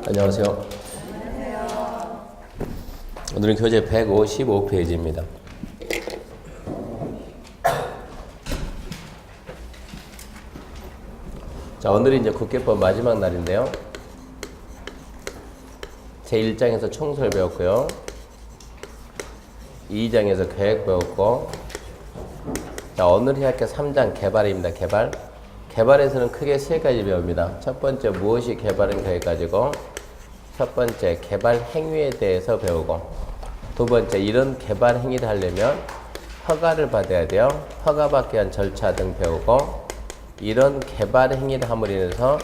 안녕하세요. 오늘은 교재 155페이지입니다. 자, 오늘이 이제 국계법 마지막 날인데요. 제1장에서 총설 배웠고요. 2장에서 계획 배웠고, 자, 오늘이 할게 3장 개발입니다. 개발. 개발에서는 크게 세 가지 배웁니다. 첫 번째, 무엇이 개발인가 해가지고, 첫 번째, 개발 행위에 대해서 배우고, 두 번째, 이런 개발 행위를 하려면 허가를 받아야 돼요. 허가받기 위한 절차 등 배우고, 이런 개발 행위를 함으로 인해서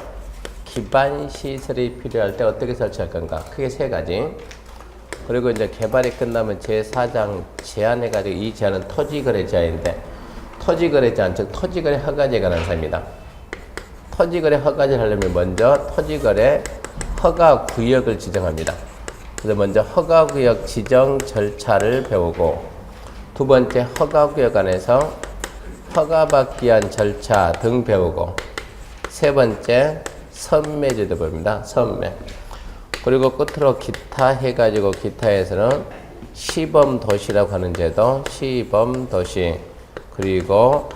기반 시설이 필요할 때 어떻게 설치할 건가. 크게 세 가지. 그리고 이제 개발이 끝나면 제4장 제한해가지고, 이 제한은 토지거래 제한인데, 토지거래 제한, 즉 토지거래 허가제에 관한 사입니다. 토지거래 허가제를 하려면 먼저 토지거래 허가구역을 지정합니다. 그래서 먼저 허가구역 지정 절차를 배우고, 두 번째 허가구역 안에서 허가받기 위한 절차 등 배우고, 세 번째 선매제도 배웁니다. 선매. 그리고 끝으로 기타 해가지고, 기타에서는 시범도시라고 하는 제도, 시범도시, 그리고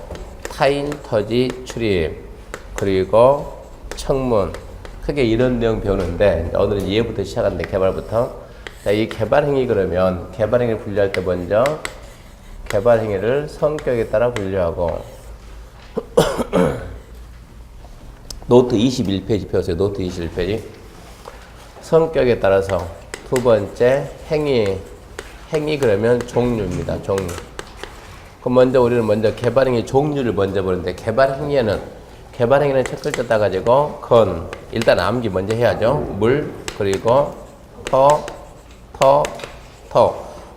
타인 토지 출입, 그리고 청문, 크게 이런 내용 배우는데, 오늘은 이해부터 시작하는데, 개발부터. 자, 이 개발행위 그러면, 개발행위를 분류할 때 먼저 개발행위를 성격에 따라 분류하고, 노트 21페이지 펴세요. 노트 21페이지. 성격에 따라서 두 번째 행위 그러면 종류입니다. 종류. 그럼 먼저 우리는 먼저 개발행위 종류를 먼저 보는데, 개발행위는 첫 글자 따가지고 일단 암기 먼저 해야죠. 물, 그리고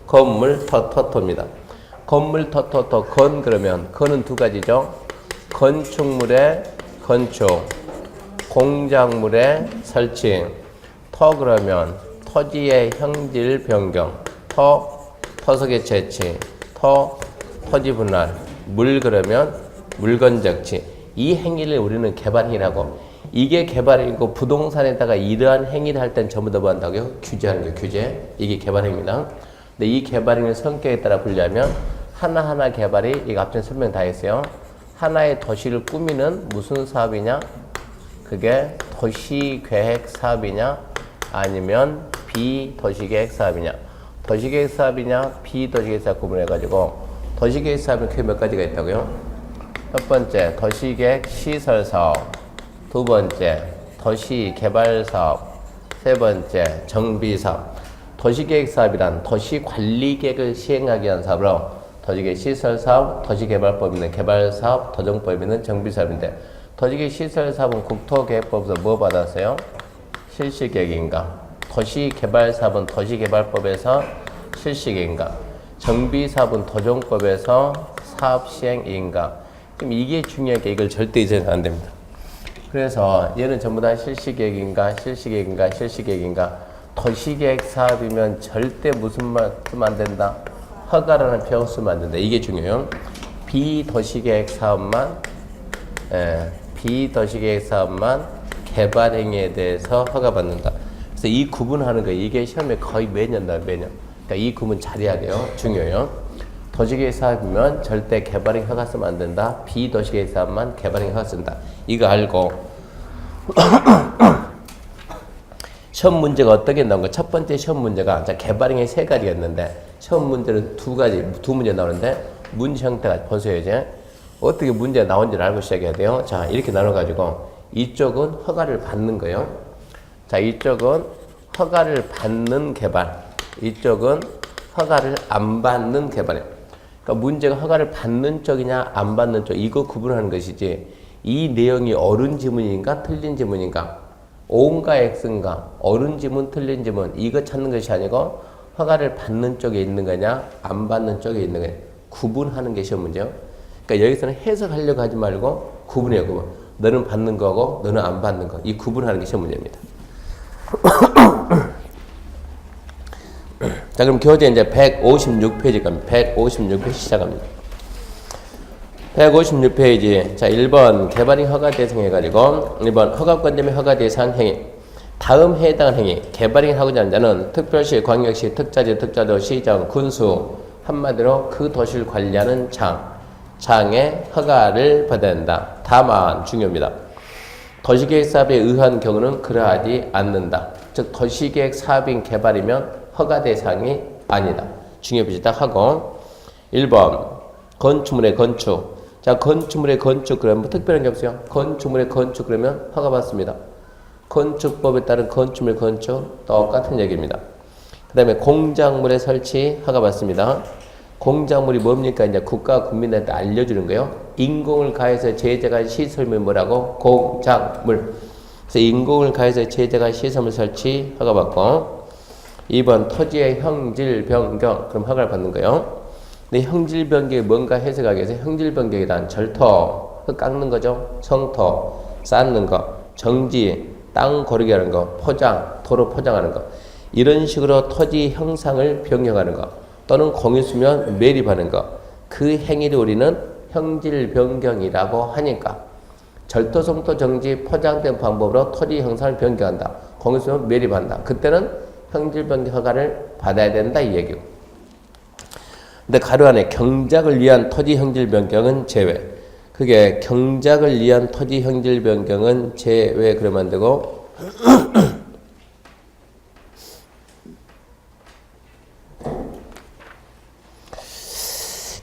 건물, 토입니다. 건물, 그러면 건은 두 가지죠. 건축물의 건축, 공작물의 설치. 그러면 토지의 형질 변경, 토석의 채취, 토지 분할. 물 그러면 물건 적치. 이 행위를 우리는 개발행위라고. 이게 개발행위고, 부동산에다가 이러한 행위를 할 땐 전부 다 뭐 한다고요? 규제하는 거예요. 규제. 이게 개발행위입니다. 근데 이 개발행위 성격에 따라 분류하면 하나하나 개발이, 이거 앞전에 설명 다 했어요. 하나의 도시를 꾸미는 무슨 사업이냐? 그게 도시계획 사업이냐? 아니면 비도시계획 사업이냐? 도시계획 사업이냐? 비도시계획 사업 구분해가지고, 도시계획 사업은 크게 몇 가지가 있다고요? 첫 번째, 도시계획 시설사업. 두 번째, 도시개발사업. 세 번째, 정비사업. 도시계획 사업이란 도시관리계획을 시행하기 위한 사업으로, 도시계획 시설사업, 도시개발법 있는 개발사업, 도정법 있는 정비사업인데, 도시계획 시설사업은 국토계획법에서 뭐 받았어요? 실시계획인가. 도시개발사업은 도시개발법에서 실시계획인가. 정비사업은 도정법에서 사업시행인가. 그럼 이게 중요하게, 이걸 절대 잊어서는 안 됩니다. 그래서 얘는 전부 다 실시계획인가. 도시계획 사업이면 절대 무슨 말 쓰면 안 된다? 허가라는 표현 쓰면 안 된다. 이게 중요해요. 비도시계획 사업만 개발행위에 대해서 허가받는다. 그래서 이 구분하는 거, 이게 시험에 거의 매년 나와요. 매년. 그러니까 이 구분 잘해야 돼요. 중요해요. 도시계획 사업이면 절대 개발행위 허가 쓰면 안 된다. 비도시계획 사업만 개발행위 허가 쓴다. 이거 알고 시험 문제가 어떻게 나온가? 첫 번째 시험 문제가, 자, 개발행위 세 가지였는데, 시험 문제는 두 문제 나오는데, 문제 형태가 보세요. 이제 어떻게 문제가 나온지를 알고 시작해야 돼요. 자, 이렇게 나눠가지고, 이쪽은 허가를 받는 거예요. 자, 이쪽은 허가를 받는 개발, 이쪽은 허가를 안 받는 개발이에요. 그러니까 문제가 허가를 받는 쪽이냐 안 받는 쪽, 이거 구분하는 것이지, 이 내용이 옳은 지문인가 틀린 지문인가, O인가 X인가, 옳은 지문 틀린 지문, 이거 찾는 것이 아니고 허가를 받는 쪽에 있는 거냐 안 받는 쪽에 있는 거냐, 구분하는 게 시험 문제예요. 그러니까 여기서는 해석하려고 하지 말고 구분해요. 구분. 너는 받는 거고 너는 안 받는 거, 이 구분하는 게 시험 문제입니다. 자, 그럼 교재 이제 156페이지 갑니다. 156페이지 시작합니다. 156페이지. 자, 1번 개발이 허가 대상 해가지고, 1번 허가권 및 허가 대상 행위. 다음 해당하는 행위, 개발행위를 하고자 하는 자는 특별시, 광역시, 특자지, 특자도, 시정, 군수, 한마디로 그 도시를 관리하는 장의 허가를 받아야 된다. 다만 중요합니다. 도시계획 사업에 의한 경우는 그러하지 않는다. 즉 도시계획 사업인 개발이면 허가 대상이 아니다. 중요합니다. 딱 하고 1번 건축물의 건축. 자, 건축물의 건축 그러면 뭐 특별한 게 없어요. 건축물의 건축 그러면 허가 받습니다. 건축법에 따른 건축물 건축 똑같은 얘기입니다. 그 다음에 공작물의 설치 허가 받습니다. 공작물이 뭡니까? 이제 국가 국민들한테 알려주는 거예요. 인공을 가해서 제재가 시설물 뭐라고? 공작물. 그래서 인공을 가해서 제재가 시설물 설치 허가 받고 2번 토지의 형질 변경 그럼 허가를 받는 거예요. 근데 형질 변경이 뭔가 해석하기 위해서 형질 변경이란 절토 흙 깎는 거죠. 성토 쌓는 거, 정지 땅 고르게 하는 거, 포장 도로 포장하는 거 이런 식으로 토지 형상을 변경하는 거 또는 공유수면 매립하는 것, 그 행위를 우리는 형질 변경이라고 하니까 절도, 성토, 정지, 포장된 방법으로 토지 형상을 변경한다. 공유수면 매립한다. 그때는 형질 변경 허가를 받아야 된다 이 얘기고. 근데 가로 안에 경작을 위한 토지 형질 변경은 제외. 그게 경작을 위한 토지 형질 변경은 제외 그러면 되고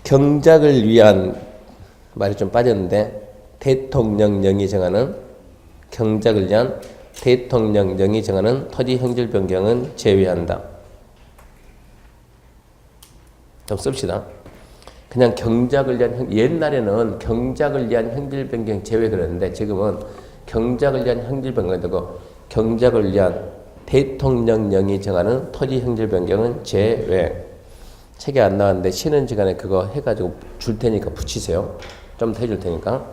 경작을 위한 말이 좀 빠졌는데 대통령령이 정하는 경작을 위한 대통령령이 정하는 토지 형질 변경은 제외한다. 좀 씁시다. 그냥 경작을 위한 옛날에는 경작을 위한 형질 변경 제외 그랬는데 지금은 경작을 위한 형질 변경이 되고 경작을 위한 대통령령이 정하는 토지 형질 변경은 제외. 책에 안 나왔는데 쉬는 시간에 그거 해가지고 줄 테니까 붙이세요. 좀 더 해줄 테니까.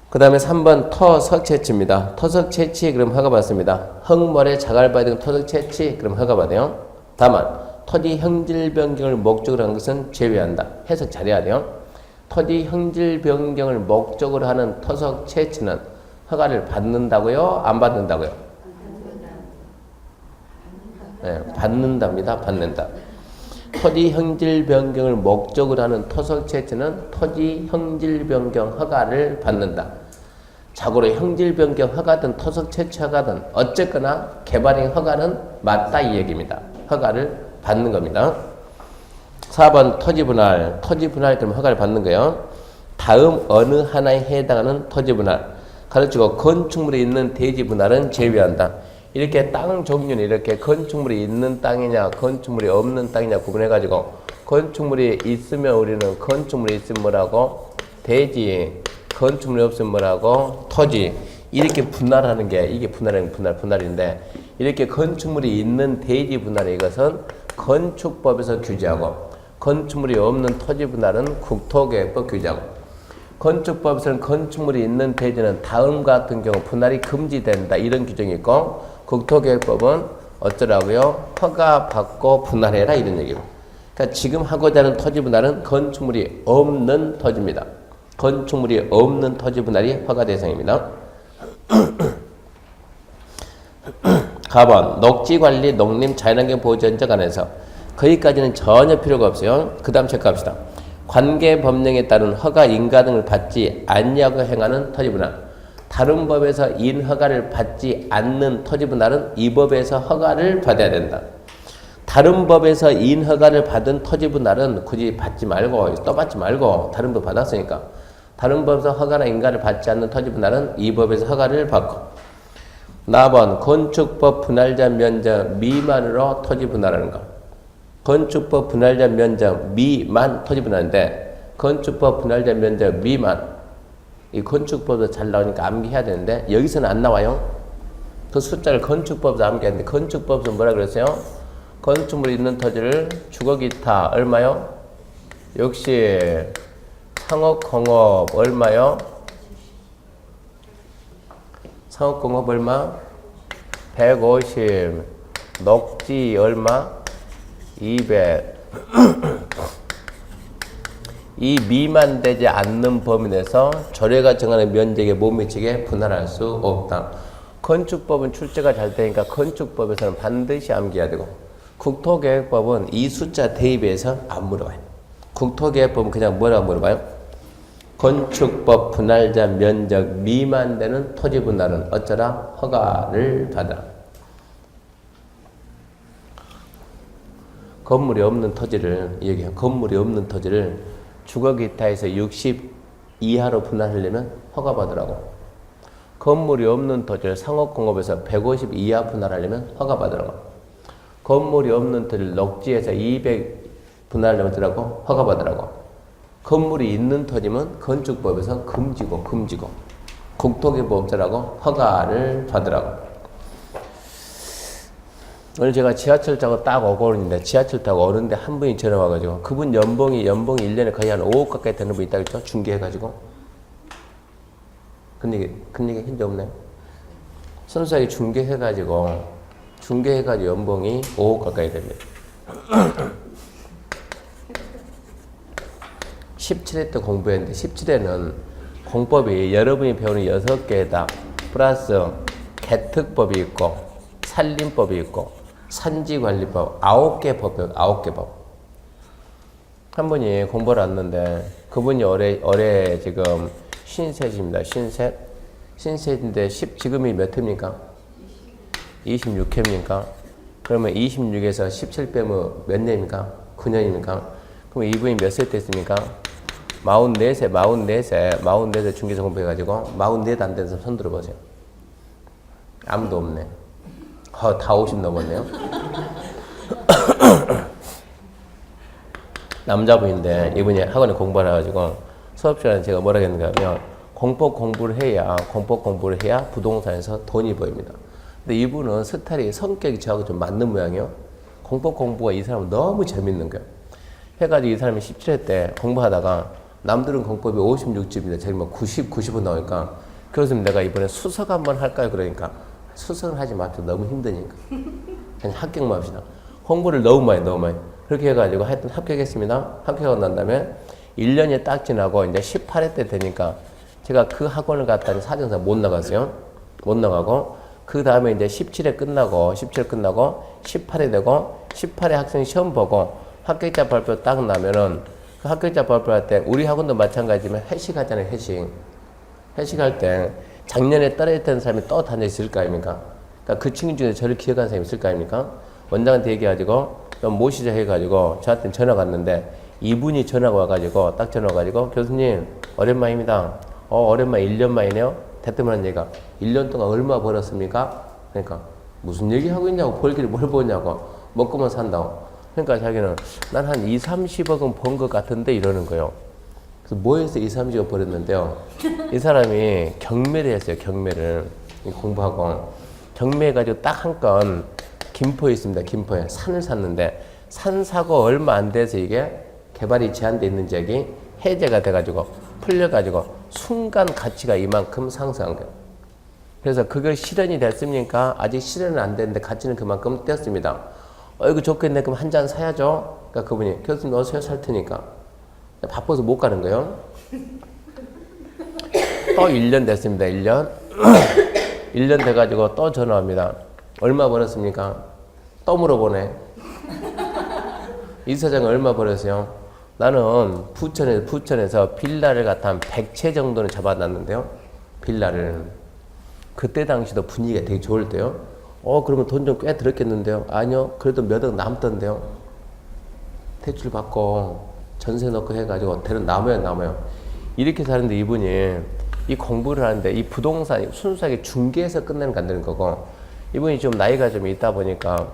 그 다음에 3번 터석 채취입니다. 터석 채취 그럼 허가 받습니다. 흙모래 자갈바위 등 터석 채취 그럼 허가 받아요. 다만 토지 형질 변경을 목적으로 하는 것은 제외한다. 해석 잘해야 돼요. 토지 형질 변경을 목적으로 하는 터석 채취는 허가를 받는다고요? 안 받는다고요? 네, 받는답니다. 받는다. 토지 형질 변경을 목적으로 하는 토석 채취는 토지 형질 변경 허가를 받는다. 자고로 형질 변경 허가든 토석 채취 허가든 어쨌거나 개발행 허가는 맞다 이 얘기입니다. 허가를 받는 겁니다. 4번 토지 분할. 토지 분할 그럼 허가를 받는 거예요. 다음 어느 하나에 해당하는 토지 분할. 가르치고 건축물이 있는 대지 분할은 제외한다. 이렇게 땅 종류는 이렇게 건축물이 있는 땅이냐 건축물이 없는 땅이냐 구분해가지고 건축물이 있으면 우리는 건축물이 있으면 뭐라고? 대지. 건축물이 없으면 뭐라고? 토지. 이렇게 분할하는 게 이게 분할인데 이렇게 건축물이 있는 대지 분할의 이것은 건축법에서 규제하고 건축물이 없는 토지 분할은 국토계획법 규제하고 건축법에서는 건축물이 있는 대지는 다음과 같은 경우 분할이 금지된다 이런 규정이 있고 국토계획법은 어쩌라고요? 허가받고 분할해라 이런 얘기고. 그러니까 지금 하고자 하는 토지 분할은 건축물이 없는 토지입니다. 건축물이 없는 토지 분할이 허가 대상입니다. 가번 녹지관리, 농림, 자연환경 보호전적 안에서 거기까지는 전혀 필요가 없어요. 그 다음 체크합시다. 관계법령에 따른 허가, 인가 등을 받지 않냐고 행하는 토지 분할. 다른 법에서 인허가를 받지 않는 토지 분할은 이 법에서 허가를 받아야 된다. 다른 법에서 인허가를 받은 토지 분할은 굳이 받지 말고 또 받지 말고 다른 법 받았으니까 다른 법에서 허가나 인가를 받지 않는 토지 분할은 이 법에서 허가를 받고 4번 건축법 분할자 면적 미만으로 토지 분할하는 거. 건축법 분할자 면적 미만 토지 분할인데 건축법 분할자 면적 미만 이 건축법도 잘 나오니까 암기해야 되는데 여기서는 안 나와요. 그 숫자를 건축법도 암기하는데 건축법에서 뭐라 그랬어요? 건축물이 있는 토지를 주거기타 얼마요? 역시 상업공업 얼마요? 상업공업 얼마? 150 녹지 얼마? 200 이 미만되지 않는 범위 내에서 조례가 정하는 면적에 못 미치게 분할할 수 없다. 건축법은 출제가 잘 되니까 건축법에서는 반드시 암기해야 되고, 국토계획법은 이 숫자 대입해서 안 물어봐요. 국토계획법은 그냥 뭐라고 물어봐요? 건축법 분할자 면적 미만되는 토지 분할은 어쩌라? 허가를 받아라. 건물이 없는 토지를, 여기 건물이 없는 토지를 주거 기타에서 60 이하로 분할하려면 허가 받으라고. 건물이 없는 토지를 상업공업에서 150 이하 분할하려면 허가 받으라고. 건물이 없는 토지를 녹지에서 200 분할하려면 어쩌라고? 허가 받으라고. 건물이 있는 토지면 건축법에서 금지고 국토계법 어쩌라고? 허가를 받으라고. 오늘 제가 지하철 타고 딱 오고 있는데, 지하철 타고 오는데 한 분이 전화 와가지고, 그분 연봉이 1년에 거의 한 5억 가까이 되는 분 있다고 했죠? 중개해가지고. 근데 현재 없네. 선수하게 중개해가지고 연봉이 5억 가까이 됩니다. 17회 때 공부했는데, 17회는 공법이 여러분이 배우는 6개에다 플러스 개특법이 있고, 산림법이 있고, 산지관리법 9개 법, 9개 법. 한 분이 공부를 왔는데, 그분이 올해 지금 신셋입니다. 신셋인데 지금이 몇 회입니까? 26회입니까? 그러면 26에서 17 빼면 몇 년입니까? 9년입니까? 그럼 이분이 몇 살 됐습니까? 44세 중개사 공부해가지고 44도 안 돼서 손 들어보세요. 아무도 없네. 다 50 넘었네요. 남자분인데 이분이 학원에 공부를 해가지고 수업 시간에 제가 뭐라 했는가 하면 공법 공부를 해야 부동산에서 돈이 보입니다. 근데 이분은 스타일이 성격이 저하고 좀 맞는 모양이에요. 공법 공부가 이 사람은 너무 재밌는 거예요. 해가지고 이 사람이 17회 때 공부하다가 남들은 공법이 56집인데 자기 뭐 90은 나오니까, 그래서 내가 이번에 수석 한번 할까요? 그러니까 수석을 하지 마세요. 너무 힘드니까. 그냥 합격만 합시다. 공부를 너무 많이. 그렇게 해가지고 하여튼 합격했습니다. 합격하고 난 다음에 1년이 딱 지나고 이제 18회 때 되니까 제가 그 학원을 갔다니 사정상 못 나갔어요. 못 나가고, 그 다음에 이제 17회 끝나고 18회 되고 18회 학생 시험 보고 합격자 발표 딱 나면은, 그 합격자 발표할 때 우리 학원도 마찬가지지만 회식하잖아요. 회식할 때 작년에 떨어졌던 사람이 또 다녀 있을 거 아닙니까? 그러니까 그 친구 중에 저를 기억하는 사람이 있을 거 아닙니까? 원장한테 얘기해가지고 좀 모시자 해가지고 저한테 전화가 왔는데, 이분이 전화가 와가지고 딱 전화 와가지고 교수님 오랜만입니다. 오랜만에 1년 만이네요. 대뜸한 얘기가 1년 동안 얼마 벌었습니까? 그러니까 무슨 얘기하고 있냐고, 벌기를 뭘 보냐고, 먹고만 산다고. 그러니까 자기는 난 한 2, 30억은 번 것 같은데 이러는 거예요. 그래서 뭐 해서 2, 30억 벌었는데요. 이 사람이 경매를 했어요. 경매를 공부하고 경매해가지고 딱 한 건 김포에 있습니다. 김포에 산을 샀는데, 산 사고 얼마 안 돼서 이게 개발이 제한돼 있는 지역이 해제가 돼가지고 풀려가지고 순간 가치가 이만큼 상승한 거예요. 그래서 그게 실현이 됐습니까? 아직 실현은 안 됐는데 가치는 그만큼 뛰었습니다. 이거 좋겠네. 그럼 한 잔 사야죠. 그러니까 그분이 교수님 어서요, 살 테니까. 바빠서 못 가는 거예요. 또 1년 됐습니다. 1년. 1년 돼가지고 또 전화합니다. 얼마 벌었습니까? 또 물어보네. 이 사장은 얼마 벌었어요? 나는 부천에서 빌라를 갖다 한 100채 정도는 잡아놨는데요. 빌라를. 그때 당시도 분위기가 되게 좋을 때요. 그러면 돈 좀 꽤 들었겠는데요. 아니요. 그래도 몇 억 남던데요. 대출 받고 전세 넣고 해가지고 대는 남아요. 이렇게 사는데 이분이 이 공부를 하는데, 이 부동산 순수하게 중개해서 끝내는 거 안 되는 거고, 이분이 좀 나이가 좀 있다 보니까,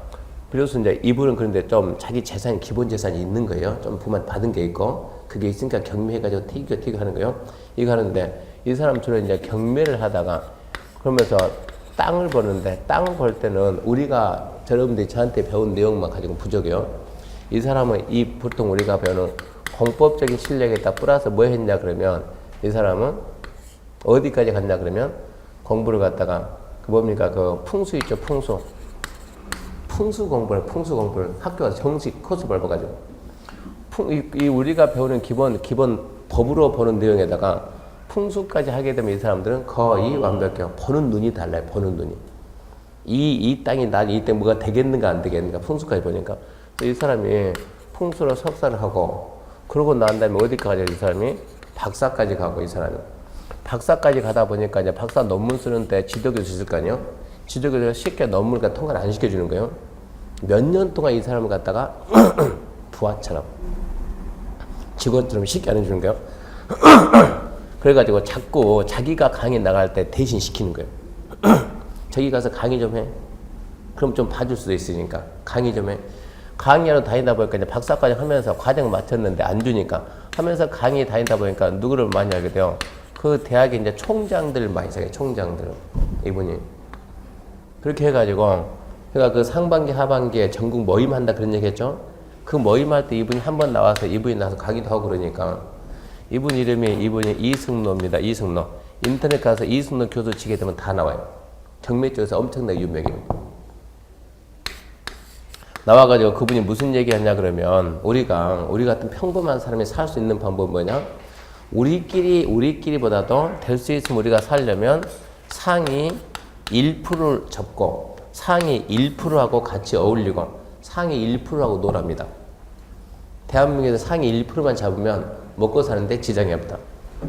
그래서 이제 이분은 그런데 좀 자기 재산이, 기본 재산이 있는 거예요. 좀 부모한테 받은 게 있고, 그게 있으니까 경매해가지고 태기가 하는 거예요. 이거 하는데, 이 사람처럼 이제 경매를 하다가, 그러면서 땅을 버는데, 땅을 벌 때는 우리가, 여러분들이 저한테 배운 내용만 가지고 부족해요. 이 사람은 보통 우리가 배우는 공법적인 실력에다 플러스 뭐 했냐 그러면, 이 사람은 어디까지 갔냐 그러면, 공부를 갖다가, 뭡니까? 풍수 있죠, 풍수. 풍수 공부를 학교 가서 정식 코스 밟아가지고. 우리가 배우는 기본 법으로 보는 내용에다가 풍수까지 하게 되면 이 사람들은 거의 완벽해요. 보는 눈이 달라요. 보는 눈이. 이 땅이 이 땅 뭐가 되겠는가 안 되겠는가 풍수까지 보니까 이 사람이 풍수로 석사를 하고 그러고 난 다음에 어디까지 이 사람이 박사까지 가고 이 사람이 박사까지 가다 보니까 이제 박사 논문 쓰는데 지도교수 있을 거 아니에요. 지도교수가 쉽게 논문을 통과를 안 시켜주는 거예요. 몇 년 동안 이 사람을 갖다가 부하처럼 직원처럼 쉽게 안 해주는 거예요. 그래가지고 자꾸 자기가 강의 나갈 때 대신 시키는 거예요. 저기 가서 강의 좀 해. 그럼 좀 봐줄 수도 있으니까 강의 좀 해. 강의하러 다니다 보니까 이제 박사까지 하면서 과정 마쳤는데 안 주니까 하면서 강의 다니다 보니까 누구를 많이 알게 돼요. 그 대학에 이제 총장들 많이 생겨요. 총장들 이분이 그렇게 해가지고 그러니까 그 상반기 하반기에 전국 모임 한다 그런 얘기했죠. 그 모임할 때 이분이 한번 나와서 이분이 나와서 강의도 하고 그러니까 이분 이름이 이승로입니다. 이승로. 인터넷 가서 이승로 교수 치게 되면 다 나와요. 경매 쪽에서 엄청나게 유명해요. 나와가지고 그분이 무슨 얘기 하냐 그러면 우리 같은 평범한 사람이 살 수 있는 방법은 뭐냐? 우리끼리보다도 될 수 있으면 우리가 살려면 상위 1%를 접고 상위 1%하고 같이 어울리고 상위 1%하고 놀랍니다. 대한민국에서 상위 1%만 잡으면 먹고 사는데 지장이 없다.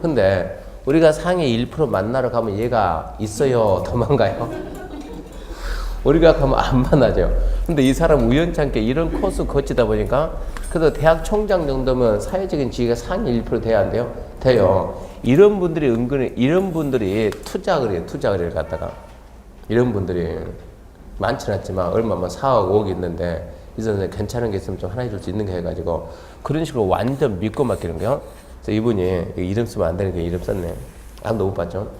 근데 우리가 상위 1% 만나러 가면 얘가 있어요? 도망가요? 우리가 가면 안 만나죠. 근데 이 사람 우연찮게 이런 코스 거치다 보니까 그래도 대학 총장 정도면 사회적인 지위가 상위 1% 돼야 안 돼요? 돼요. 이런 분들이 투자를 해요. 투자를 갖다가. 이런 분들이 많지는 않지만 얼마만 4억, 5억 있는데 이 선생님 괜찮은 게 있으면 좀 하나 해줄 수 있는 게 해가지고 그런 식으로 완전 믿고 맡기는 거예요. 그래서 이분이 이름 쓰면 안 되니까 이름 썼네. 아무도 못 봤죠?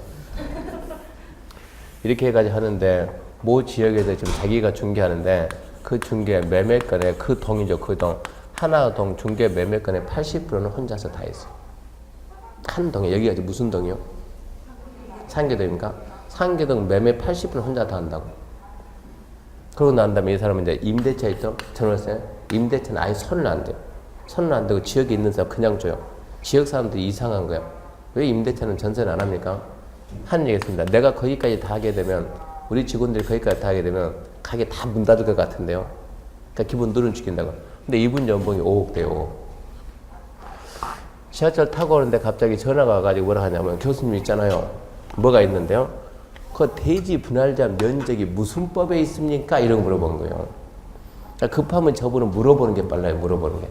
이렇게 해가지고 하는데 모 지역에서 지금 자기가 중개하는데 그 중개 매매건에 그 동이죠. 그 동. 하나 동 중개 매매건의 80%는 혼자서 다 했어요. 한 동에 여기가 무슨 동이요? 상계동입니까? 상계동 매매 80% 혼자 다 한다고. 그러고 난 다음에 이 사람은 이제 임대차 있죠? 전월세. 임대차는 아예 손을 안 대요. 손을 안 대고 지역에 있는 사람 그냥 줘요. 지역 사람들이 이상한 거예요. 왜 임대차는 전세는 안 합니까? 하는 얘기 있습니다. 내가 거기까지 다 하게 되면 우리 직원들이 거기까지 다 하게 되면 가게 다 문 닫을 것 같은데요. 그러니까 기본 누른 죽인다고. 근데 이분 연봉이 5억 돼요. 지하철 타고 오는데 갑자기 전화가 와가지고 뭐라 하냐면 교수님 있잖아요. 뭐가 있는데요? 그 대지 분할자 면적이 무슨 법에 있습니까? 이런 거 물어본 거예요. 그러니까 급하면 저분은 물어보는 게 빨라요. 물어보는 게.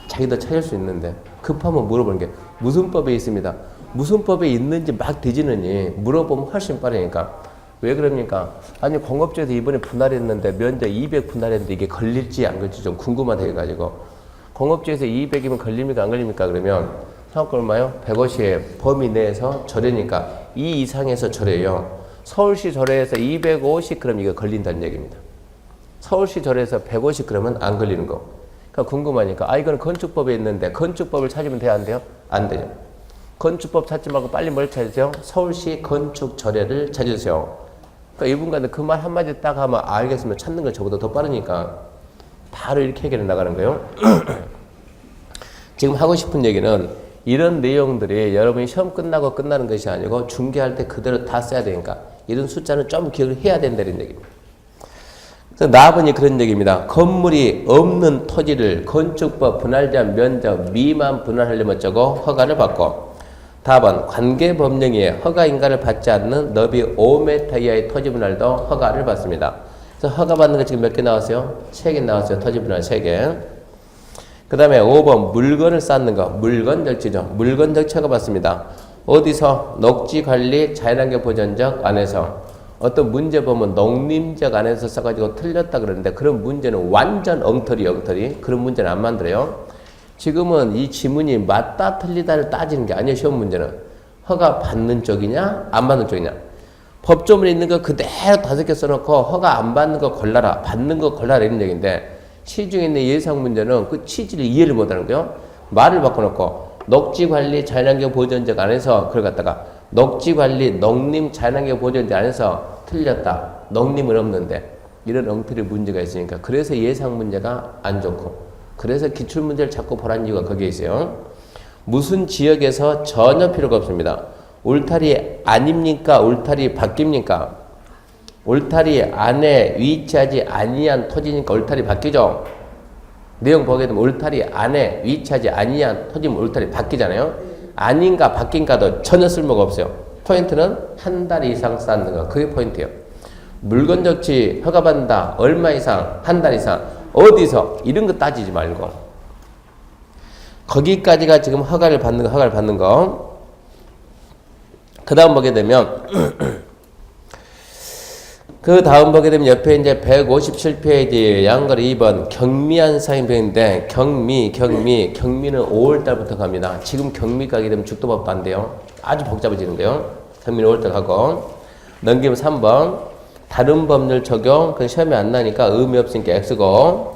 자기도 찾을 수 있는데 급하면 물어보는 게 무슨 법에 있습니다. 무슨 법에 있는지 막 뒤지느니 물어보면 훨씬 빠르니까. 왜 그럽니까? 아니 공업지에서 이번에 분할했는데 면적 200 분할했는데 이게 걸릴지 안 걸릴지 좀 궁금하다 해가지고 공업지에서 200이면 걸립니까 안 걸립니까? 그러면 상업권 얼마요? 150에 범위 내에서 절여니까 2 이상에서 절여요. 서울시 절여에서 250 그럼 이거 걸린다는 얘기입니다. 서울시 절여에서 150 그러면 안 걸리는 거. 그러니까 궁금하니까 아 이거는 건축법에 있는데 건축법을 찾으면 돼야 안 돼요? 안 되죠. 건축법 찾지 말고 빨리 뭘 찾으세요? 서울시 건축 절여를 찾으세요. 그러니까 이분과는 그 말 한마디 딱 하면 알겠으면 찾는 걸 저보다 더 빠르니까 바로 이렇게 해결해 나가는 거예요. 지금 하고 싶은 얘기는 이런 내용들이 여러분이 시험 끝나고 끝나는 것이 아니고 중개할 때 그대로 다 써야 되니까 이런 숫자는 좀 기억을 해야 된다는 얘기입니다. 그래서 나아보니 그런 얘기입니다. 건물이 없는 토지를 건축법 분할자 면적 미만 분할하려면 어쩌고 허가를 받고 답은 관계법령에 허가인가를 받지 않는 너비 5m 이하의 토지 분할도 허가를 받습니다. 그래서 허가 받는 거 지금 몇 개 나왔어요? 3개 나왔어요. 토지 분할 3개. 그 다음에 5번 물건을 쌓는 거. 물건 적치죠. 물건 적치 허가 받습니다. 어디서? 녹지관리 자연환경보전적 안에서. 어떤 문제 보면 농림적 안에서 써가지고 틀렸다 그러는데 그런 문제는 완전 엉터리. 그런 문제는 안 만들어요. 지금은 이 지문이 맞다 틀리다를 따지는 게 아니에요. 시험 문제는. 허가 받는 쪽이냐 안 받는 쪽이냐. 법조문에 있는 거 그대로 5개 써놓고 허가 안 받는 거 골라라 받는 거 골라라 이런 얘기인데 시중에 있는 예상 문제는 그 취지를 이해를 못하는 거예요. 말을 바꿔놓고 녹지관리 자연환경 보전적 안에서 그걸 갖다가 녹지관리 농림 자연환경 보전적 안에서 틀렸다. 농림은 없는데 이런 엉터리 문제가 있으니까 그래서 예상 문제가 안 좋고 그래서 기출문제를 자꾸 보라는 이유가 거기에 있어요. 무슨 지역에서 전혀 필요가 없습니다. 울타리 아닙니까? 울타리 바뀝니까? 울타리 안에 위치하지 아니한 토지니까 울타리 바뀌죠? 내용 보게 되면 울타리 안에 위치하지 아니한 토지면 울타리 바뀌잖아요? 아닌가 바뀐가도 전혀 쓸모가 없어요. 포인트는 한 달 이상 쌓는 거. 그게 포인트예요. 물건 적치 허가받는다. 얼마 이상? 한 달 이상. 어디서? 이런 거 따지지 말고. 거기까지가 지금 허가를 받는 거. 그 다음 보게 되면 옆에 이제 157페이지 양거리 2번 경미한 사인표인데 경미는 5월달부터 갑니다. 지금 경미 가게 되면 죽도밥도 안 돼요. 아주 복잡해지는데요. 경미는 5월달 가고 넘기면 3번 다른 법률 적용. 그건 시험에 안 나니까 의미 없으니까 X고.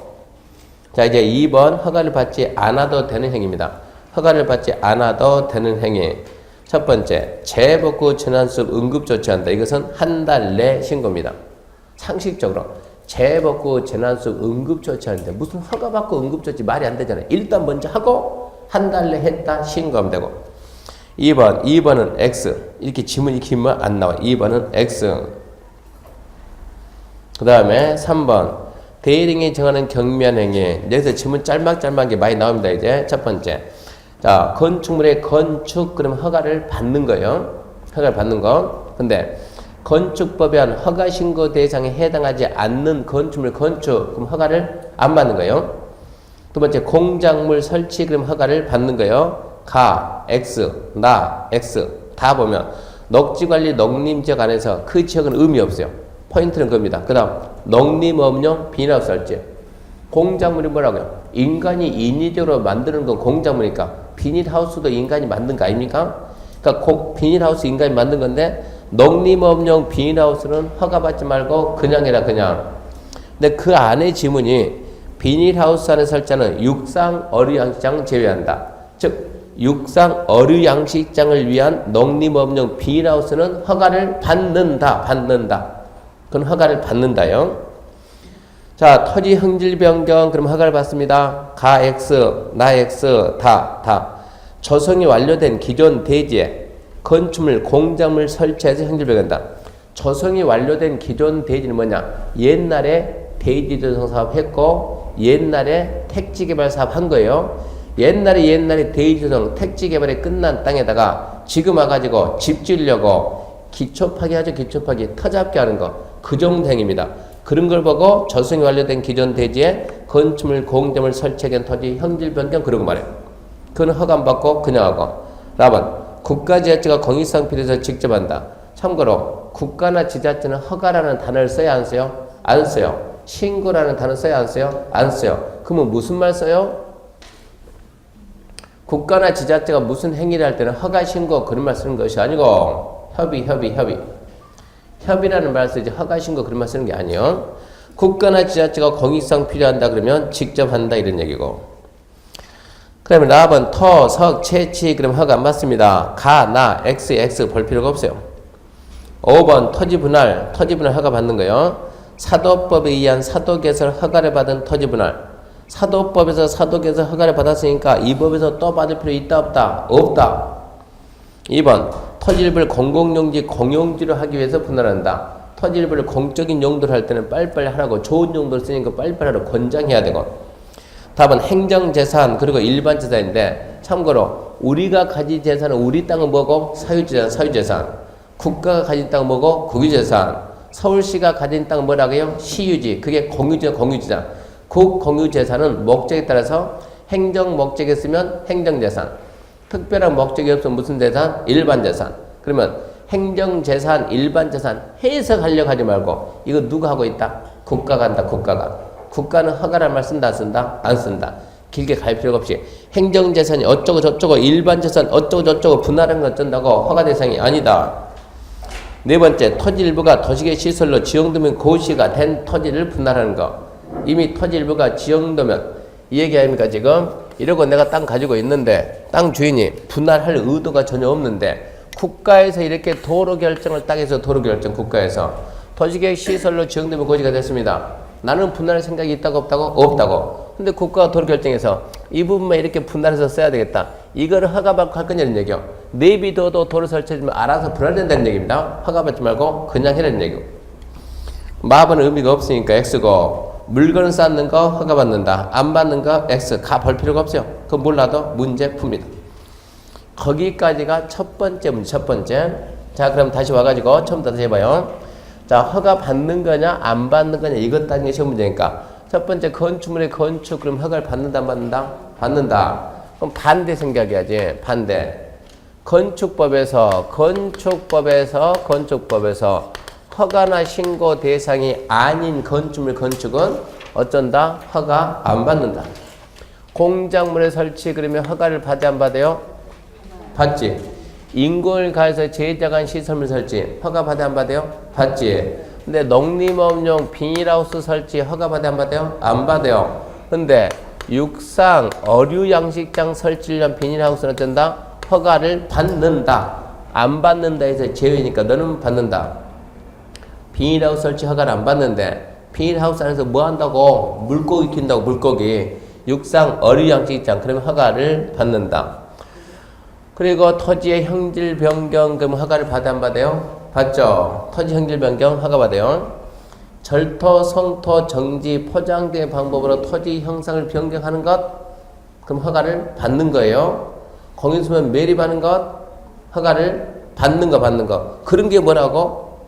자, 이제 2번 허가를 받지 않아도 되는 행위입니다. 허가를 받지 않아도 되는 행위. 첫 번째, 재복구 전환수업 응급조치한다. 이것은 한 달 내 신고입니다. 상식적으로 재복구 전환수업 응급조치하는데 무슨 허가받고 응급조치 말이 안 되잖아요. 일단 먼저 하고 한 달 내 했다 신고하면 되고. 2번은 X. 이렇게 지문이 길면 안 나와. 2번은 X. 그 다음에 3번 대리인이 정하는 경미한 행위. 여기서 지문 짤막짤막한 게 많이 나옵니다. 이제 첫 번째, 자, 건축물의 건축, 그럼 허가를 받는 거예요. 허가를 받는 거. 근데 건축법에 한 허가신고 대상에 해당하지 않는 건축물 건축, 그럼 허가를 안 받는 거예요. 두 번째, 공작물 설치, 그럼 허가를 받는 거예요. 가, X, 나, X. 다 보면 녹지관리 농림지역 안에서 그 지역은 의미 없어요. 포인트는 겁니다. 그 다음, 농림업용 비닐하우스 설치. 공작물이 뭐라고요? 인간이 인위적으로 만드는 건 공작물이니까 비닐하우스도 인간이 만든 거 아닙니까? 그러니까 비닐하우스 인간이 만든 건데 농림업용 비닐하우스는 허가받지 말고 그냥 해라 그냥. 근데 그 안에 지문이 비닐하우스 안에 설치하는 육상 어류양식장을 제외한다. 즉 육상 어류양식장을 위한 농림업용 비닐하우스는 허가를 받는다. 그건 허가를 받는다요. 자, 토지 형질 변경, 그럼 허가를 받습니다. 가 X, 나 X, 다. 조성이 완료된 기존 대지에 건축물, 공작물 설치해서 형질 변경한다. 조성이 완료된 기존 대지는 뭐냐? 옛날에 대지 조성 사업 했고, 옛날에 택지 개발 사업 한 거예요. 옛날에 대지 조성, 택지 개발이 끝난 땅에다가 지금 와가지고 집 지으려고 기초 파기하죠, 기초 파기. 터잡게 하는 거. 그 정도 행위입니다. 그런 걸 보고 조성이 완료된 기존 대지에 건축물, 공작물 설치된 토지 형질 변경 그런 거 말해요. 그건 허가 안 받고 그냥 하고. 4번 국가지자체가 공익상 필요해서 직접 한다. 참고로 국가나 지자체는 허가라는 단어를 써야 안 써요? 안 써요. 신고라는 단어 써야 안 써요? 안 써요. 그러면 무슨 말 써요? 국가나 지자체가 무슨 행위를 할 때는 허가 신고 그런 말 쓰는 것이 아니고 협의라는 말 쓰지 허가 신고 그런 말 쓰는 게 아니에요. 국가나 지자체가 공익상 필요한다 그러면 직접 한다 이런 얘기고. 그러면 4번 토, 석, 채취 그럼 허가 안 받습니다. 가, 나, X 볼 필요가 없어요. 5번 토지 분할 허가 받는 거예요. 사도법에 의한 사도 개설 허가를 받은 토지 분할. 사도법에서 사도 개설 허가를 받았으니까 이 법에서 또 받을 필요 있다 없다? 없다. 2번 토지 일부를 공공용지 공용지로 하기 위해서 분할한다. 토지 일부를 공적인 용도로 할 때는 빨리빨리 하라고, 좋은 용도로 쓰니까 빨리빨리 하라고 권장해야 되고. 답은 행정재산 그리고 일반재산인데 참고로 우리가 가진 재산은 우리 땅은 뭐고? 사유재산. 국가가 가진 땅은 뭐고? 국유재산. 서울시가 가진 땅은 뭐라고요? 시유지. 그게 공유재산. 국공유재산은 목적에 따라서 행정 목적에 쓰면 행정재산, 특별한 목적이 없으면 무슨 재산? 일반재산. 그러면 행정재산, 일반재산 해석하려고 하지 말고 이거 누가 하고 있다? 국가가 한다. 국가는 허가란 말 쓴다 안 쓴다? 안 쓴다. 길게 갈 필요가 없이 행정재산이 어쩌고 저쩌고 일반재산 어쩌고 저쩌고 분할한 거 어쩐다고 허가 대상이 아니다. 네 번째, 토지 일부가 도시계 시설로 지정되면 고시가 된 토지를 분할하는 거. 이미 토지 일부가 지정되면 이 얘기 아닙니까 지금? 이러고 내가 땅 가지고 있는데 땅 주인이 분할할 의도가 전혀 없는데 국가에서 이렇게 도로 결정을 땅에서 도로 결정 국가에서 도시계획 시설로 지정되면 고지가 됐습니다. 나는 분할할 생각이 있다고 없다고? 없다고. 근데 국가가 도로 결정해서 이 부분만 이렇게 분할해서 써야 되겠다. 이거를 허가받고 할 거냐는 얘기요. 내비둬도 도로 설치해주면 알아서 분할된다는 얘기입니다. 허가받지 말고 그냥 해라는 얘기고. 마법은 의미가 없으니까 X고, 물건을 쌓는 거 허가받는다. 안 받는 거 X. 가 볼 필요가 없어요. 그거 몰라도 문제 풉니다. 거기까지가 첫 번째 문제, 첫 번째. 자, 그럼 다시 와가지고 처음부터 다시 해봐요. 자, 허가 받는 거냐, 안 받는 거냐, 이것 따는 게 시험 문제니까. 첫 번째, 건축물의 건축, 그럼 허가를 받는다, 안 받는다? 받는다. 그럼 반대 생각해야지, 반대. 건축법에서 허가나 신고 대상이 아닌 건축물 건축은 어쩐다? 허가 안 받는다. 공작물의 설치, 그러면 허가를 받아, 안 받아요? 받지. 인공을 가해서 제작한 시설물 설치 허가 받아, 안 받아요? 받지. 근데 농림업용 비닐하우스 설치 허가 받아, 안 받아요? 안 받아요. 근데 육상 어류 양식장 설치를 비닐하우스는 어쩐다? 허가를 받는다. 안 받는다 해서 제외니까 너는 받는다. 비닐하우스 설치 허가를 안 받는데 비닐하우스 안에서 뭐 한다고? 물고기 키운다고. 물고기. 육상 어류 양식장 그러면 허가를 받는다. 그리고 토지의 형질 변경 그럼 허가를 받아, 안 받아요? 받죠. 토지 형질 변경 허가 받아요. 절토, 성토, 정지, 포장 등의 방법으로 토지 형상을 변경하는 것 그럼 허가를 받는 거예요. 공인수면 매립하는 것 허가를 받는 거. 그런 게 뭐라고?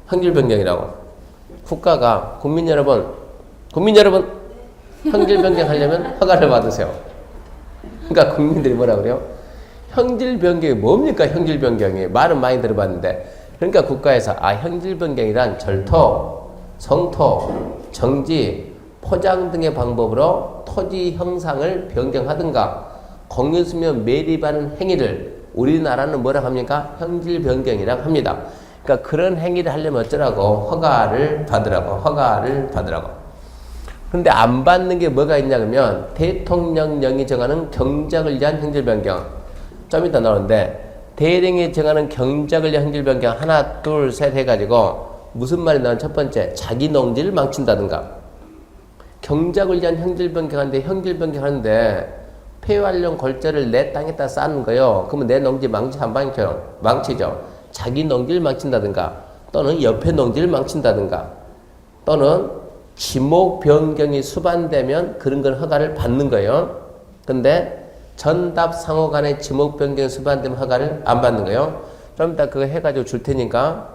형질 변경이라고. 국가가 국민 여러분 형질 변경하려면 허가를 받으세요. 그러니까 국민들이 뭐라 그래요? 형질 변경이 뭡니까? 형질 변경이 말은 많이 들어봤는데 그러니까 국가에서 형질 변경이란 절토, 성토, 정지, 포장 등의 방법으로 토지 형상을 변경하든가 공유수면 매립하는 행위를 우리나라는 뭐라고 합니까? 형질 변경이라고 합니다. 그러니까 그런 행위를 하려면 어쩌라고? 허가를 받으라고. 그런데 안 받는 게 뭐가 있냐 그러면 대통령령이 정하는 경작을 위한 형질 변경 좀 이따 나오는데 대령이 정하는 경작을 위한 형질 변경 하나 둘 셋 해가지고 무슨 말이 나오는 첫 번째 자기 농지를 망친다든가 경작을 위한 형질 변경하는데 형질 변경하는데 폐활용 골재를 내 땅에다 쌓는 거요. 그러면 내 농지 망치죠. 자기 농지를 망친다든가 또는 옆에 농지를 망친다든가 또는 지목 변경이 수반되면 그런 건 허가를 받는 거예요. 근데 전답 상호 간의 지목 변경이 수반되면 허가를 안 받는 거예요. 좀 이따 그거 해가지고 줄 테니까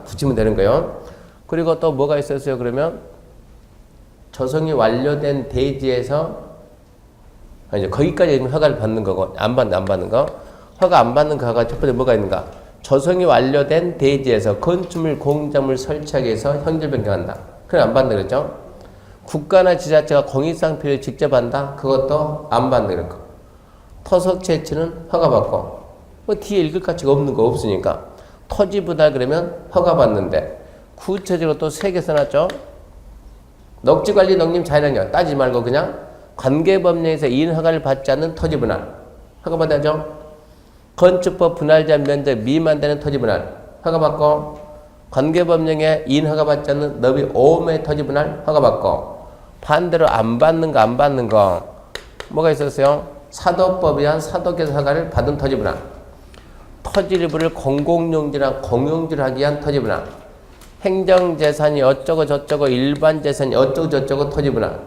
붙이면 되는 거예요. 그리고 또 뭐가 있었어요? 그러면 조성이 완료된 대지에서 이제 거기까지 허가를 받는 거고 안 받는 거. 허가 안 받는 거가 첫 번째 뭐가 있는가? 조성이 완료된 대지에서 건축물 공작물 설치하기 위해서 형질 변경한다. 그럼 안 받는 거죠. 국가나 지자체가 공익상표를 직접 한다? 그것도 안 받는 거고. 토속 채취는 허가받고. 뭐 뒤에 읽을 가치가 없는 거 없으니까. 토지 분할 그러면 허가받는데. 구체적으로 또 3개 써놨죠? 녹지관리 농림 자연환경 따지지 말고 그냥 관계법령에서 이인 허가를 받지 않는 토지 분할. 허가받아야죠? 건축법 분할 제한 면적 미만되는 토지 분할. 허가받고. 관계법령에 이인 허가받지 않는 너비 5m의 토지 분할 허가받고. 반대로 안 받는 거 뭐가 있었어요? 사도법에 의한 사도개설 허가를 받은 토지 분할. 토지 일부를 공공용지나 공용지를 하기 위한 토지 분할. 행정재산이 어쩌고 저쩌고 일반재산이 어쩌고 저쩌고 토지 분할.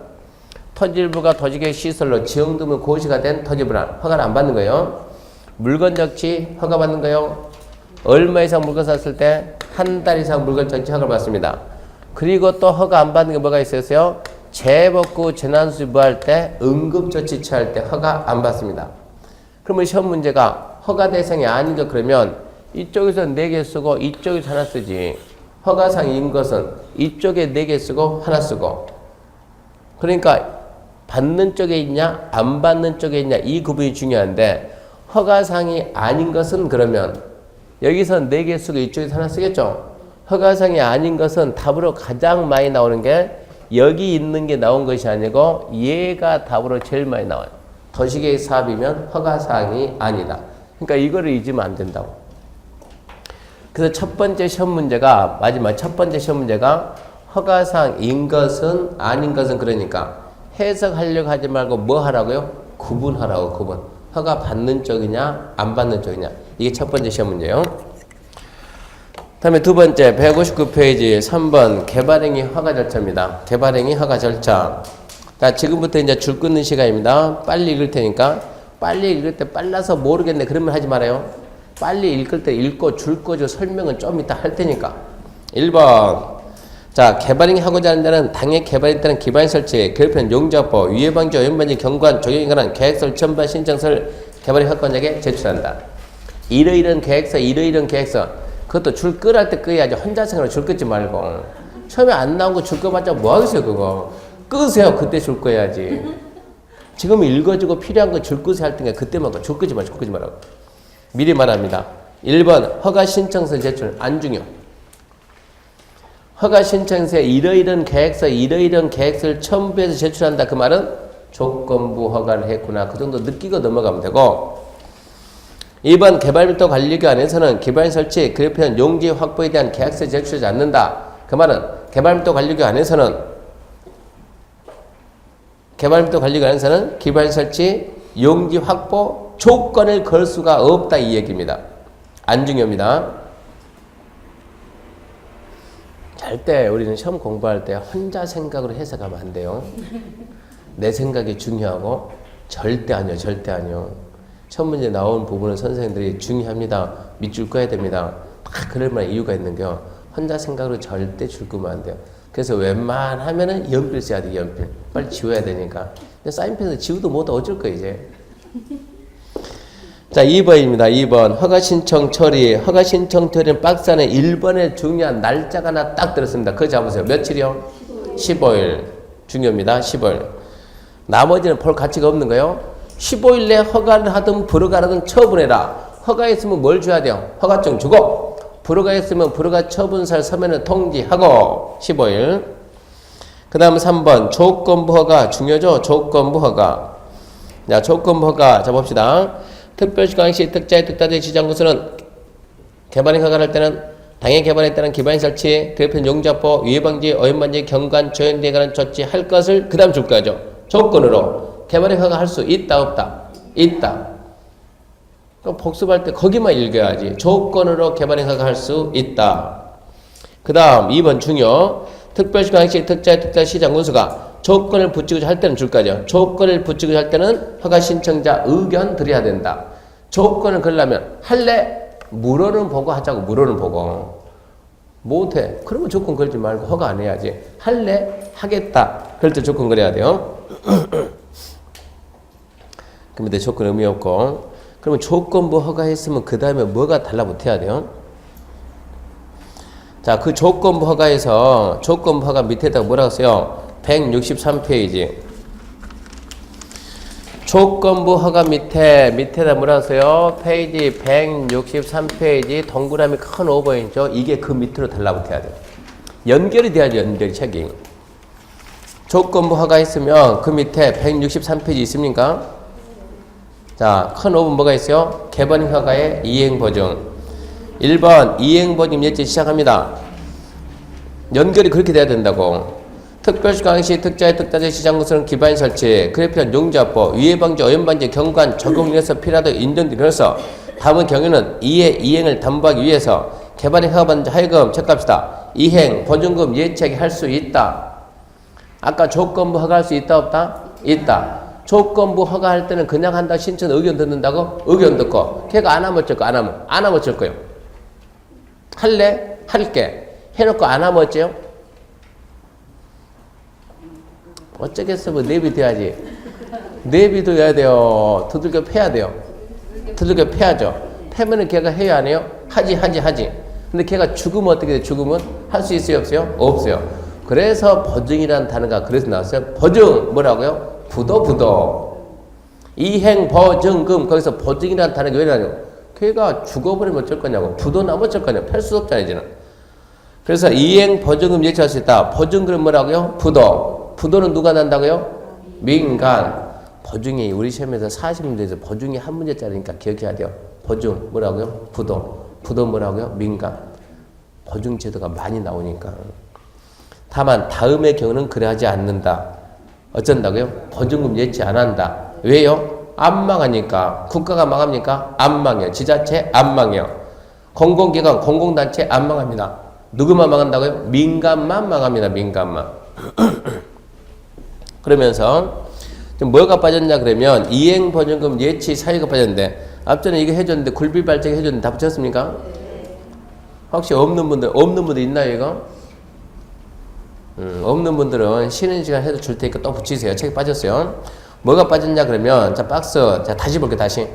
토지 일부가 도시계획 시설로 지형등록 고시가 된 토지 분할. 허가를 안 받는 거예요. 물건 적치 허가 받는 거예요. 얼마 이상 물건 샀을 때 한 달 이상 물건 적치 허가를 받습니다. 그리고 또 허가 안 받는 게 뭐가 있었어요? 재복구 재난수리 할 때 응급조치 취할 때 허가 안 받습니다. 그러면 시험 문제가 허가 대상이 아니죠. 그러면 이쪽에서 4개 쓰고 이쪽에서 하나 쓰지. 허가상인 것은 이쪽에 4개 쓰고 하나 쓰고. 그러니까 받는 쪽에 있냐 안 받는 쪽에 있냐 이 구분이 중요한데 허가상이 아닌 것은 그러면 여기서 4개 쓰고 이쪽에서 하나 쓰겠죠. 허가상이 아닌 것은 답으로 가장 많이 나오는 게 여기 있는 게 나온 것이 아니고 얘가 답으로 제일 많이 나와요. 도시계획 사업이면 허가사항이 아니다. 그러니까 이거를 잊으면 안 된다고. 그래서 첫 번째 시험 문제가 마지막 첫 번째 시험 문제가 허가사항인 것은 아닌 것은 그러니까 해석하려고 하지 말고 뭐 하라고요? 구분하라고, 구분. 허가 받는 쪽이냐, 안 받는 쪽이냐. 이게 첫 번째 시험 문제예요. 다음에 두 번째, 159페이지 3번, 개발행위 허가 절차입니다. 개발행위 허가 절차. 자, 지금부터 이제 줄 끊는 시간입니다. 빨리 읽을 테니까. 빨리 읽을 때 빨라서 모르겠네. 그러면 하지 말아요. 빨리 읽을 때 읽고 줄 거죠. 설명은 좀 이따 할 테니까. 1번. 자, 개발행위 하고자 하는 데는 당해 개발에 따른 기반 설치, 결편 용적법, 위해 방지, 오염 방지, 경관, 적용에 관한 계획서를 첨부한 신청서를 개발행위 허가자에게 제출한다. 이러이런 계획서, 이러이런 계획서. 그것도 줄 끄랄 때 끄야지. 혼자 생각으로 줄 끄지 말고. 처음에 안 나온 거 줄 끄봤자 뭐 하겠어요, 그거. 끄세요. 그때 줄 꺼야지. 지금 읽어주고 필요한 거 줄 끄세요 할 때니까 그때만 줄 끄지 말고, 줄 끄지 말라고. 미리 말합니다. 1번, 허가 신청서 제출. 안 중요. 허가 신청서에 이러이런 계획서, 이러이런 계획서를 첨부해서 제출한다. 그 말은 조건부 허가를 했구나. 그 정도 느끼고 넘어가면 되고. 2번, 개발밀도 관리기 안에서는 기반 설치, 그래편 용지 확보에 대한 계약서 제출하지 않는다. 그 말은 개발밀도 관리기 안에서는 기반 설치, 용지 확보 조건을 걸 수가 없다. 이 얘기입니다. 안 중요합니다. 절대 우리는 시험 공부할 때 혼자 생각으로 해석하면 안 돼요. 내 생각이 중요하고 절대 아니요. 절대 아니요. 시험 문제 나온 부분은 선생님들이 중요합니다. 밑줄 꺼야 됩니다. 다 그럴 만한 이유가 있는 게요. 혼자 생각으로 절대 줄 끄면 안 돼요. 그래서 웬만하면은 연필 써야 돼. 연필. 빨리 지워야 되니까. 근데 사인펜에서 지우도 못해. 어쩔 거야 이제. 자, 2번입니다. 2번. 허가 신청 처리. 허가 신청 처리는 박스 안에 1번에 중요한 날짜가 하나 딱 들었습니다. 그거 잡으세요. 며칠이요? 15일. 중요합니다. 15일. 나머지는 볼 가치가 없는 거예요. 15일 내에 허가를 하든 불허가를 하든 처분해라. 허가했으면 뭘 줘야 돼요? 허가증 주고. 불허가했으면 불허가 처분서를 서면을 통지하고. 15일. 그 다음 3번. 조건부 허가. 중요하죠? 조건부 허가. 자, 조건부 허가. 잡읍시다. 특별시광시 특자의 특단의 지정구수는 개발행 허가를 할 때는 당해 개발에 따른 기반 설치, 그래편 용적법, 위해방지, 오염방지, 경관, 조현대에 관한 조치할 것을 그 다음 줄 거죠. 조건으로 개발행 허가 할 수 있다 없다? 있다. 그럼 복습할 때 거기만 읽어야지. 조건으로 개발행 허가 할 수 있다. 그 다음 2번 중요. 특별시광시 특자의 특자 시장군수가 조건을 붙이고자 할 때는 줄 거죠. 조건을 붙이고자 할 때는 허가 신청자 의견 드려야 된다. 조건을 걸려면 할래? 물어는 보고 하자고. 물어는 보고. 못해. 그러면 조건 걸지 말고 허가 안 해야지. 할래? 하겠다. 그럴 때 조건 걸어야 돼요. 그럼 내 조건 의미 없고. 그러면 조건부 허가했으면 그 다음에 뭐가 달라붙어야 돼요? 자, 그 조건부 허가에서 조건부 허가 밑에다가 뭐라고 써요? 163페이지. 조건부 허가 밑에다 뭐라고 써요? 페이지 163페이지 동그라미 큰 5번 있죠? 이게 그 밑으로 달라붙어야 돼요. 연결이 돼야죠. 연결 책이. 조건부 허가 있으면 그 밑에 163페이지 있습니까? 자, 큰 5번 뭐가 있어요? 개발행 허가의 이행보증. 1번 이행보증 예치 시작합니다. 연결이 그렇게 돼야 된다고. 특별시광시 특자의 특자재 시장구수는 기반 설치, 그래편 용적법, 위해방지, 오염방지, 경관, 적용에서 필요하다 인정되면서 다음의 경우는 이의 이행을 담보하기 위해서 개발행 허가받은 자 하여금 체크합시다. 이행, 보증금 예치하게 할 수 있다. 아까 조건부 허가할 수 있다 없다? 있다. 조건부 허가할 때는 그냥 한다 신청 의견 듣는다고? 의견 듣고 걔가 안 하면 어쩔 거? 안 하면 어쩔 거예요? 할래? 할게. 해놓고 안 하면 어째요? 어쩌겠어. 뭐 내비둬야지. 내비둬야 돼요. 두들겨 패야 돼요. 두들겨 패야죠. 패면은 걔가 해야 안 해요? 하지. 근데 걔가 죽으면 어떻게 돼요? 죽으면 할 수 있어요? 없어요? 없어요. 그래서 보증이라는 단어가 그래서 나왔어요. 보증 뭐라고요? 부도. 이행 보증금 거기서 보증이라는 단어가 왜 나와요? 걔가 죽어버리면 어쩔 거냐고. 부도 나면 어쩔 거냐고. 팔 수 없잖아요. 이제는. 그래서 이행 보증금 예치할 수 있다. 보증금은 뭐라고요? 부도는 누가 난다고요? 민간. 보증이 우리 시험에서 40문제에서 보증이 한 문제짜리니까 기억해야 돼요. 보증 뭐라고요? 부도 뭐라고요? 민간. 보증 제도가 많이 나오니까. 다만 다음의 경우는 그래하지 않는다. 어쩐다고요? 보증금 예치 안 한다. 왜요? 안 망하니까. 국가가 망합니까? 안 망해요. 지자체 안 망해요. 공공기관, 공공단체 안 망합니다. 누구만 망한다고요? 민간만 망합니다. 민간만. 그러면서 좀 뭐가 빠졌냐 그러면 이행보증금 예치 사유가 빠졌는데 앞전에 이거 해줬는데 굴비발차기 해줬는데 다 붙였습니까? 혹시 없는 분들 있나요 이거? 없는 분들은 쉬는 시간 해도 줄 테니까 또 붙이세요. 책이 빠졌어요. 뭐가 빠졌냐 그러면 자 박스 자 다시 볼게요. 다시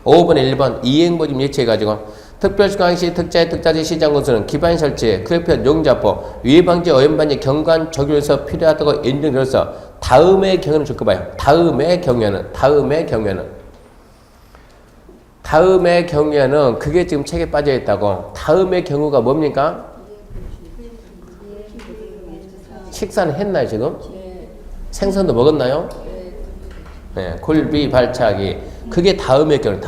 5번에 1번 이행보증금 예치해가지고 특별시광시 특자의 특자지 시장군수는 기반 설치 그 옆에 용자법 위해방지 어연방지 경관 적용에서 필요하다고 인정되어서 다음의 경우는 줄 거 봐요. 다음의 경우에는 그게 지금 책에 빠져 있다고. 다음의 경우가 뭡니까? 식사는 했나요 지금? 생선도 먹었나요? 네, 굴비 발차기 그게 다음의 경우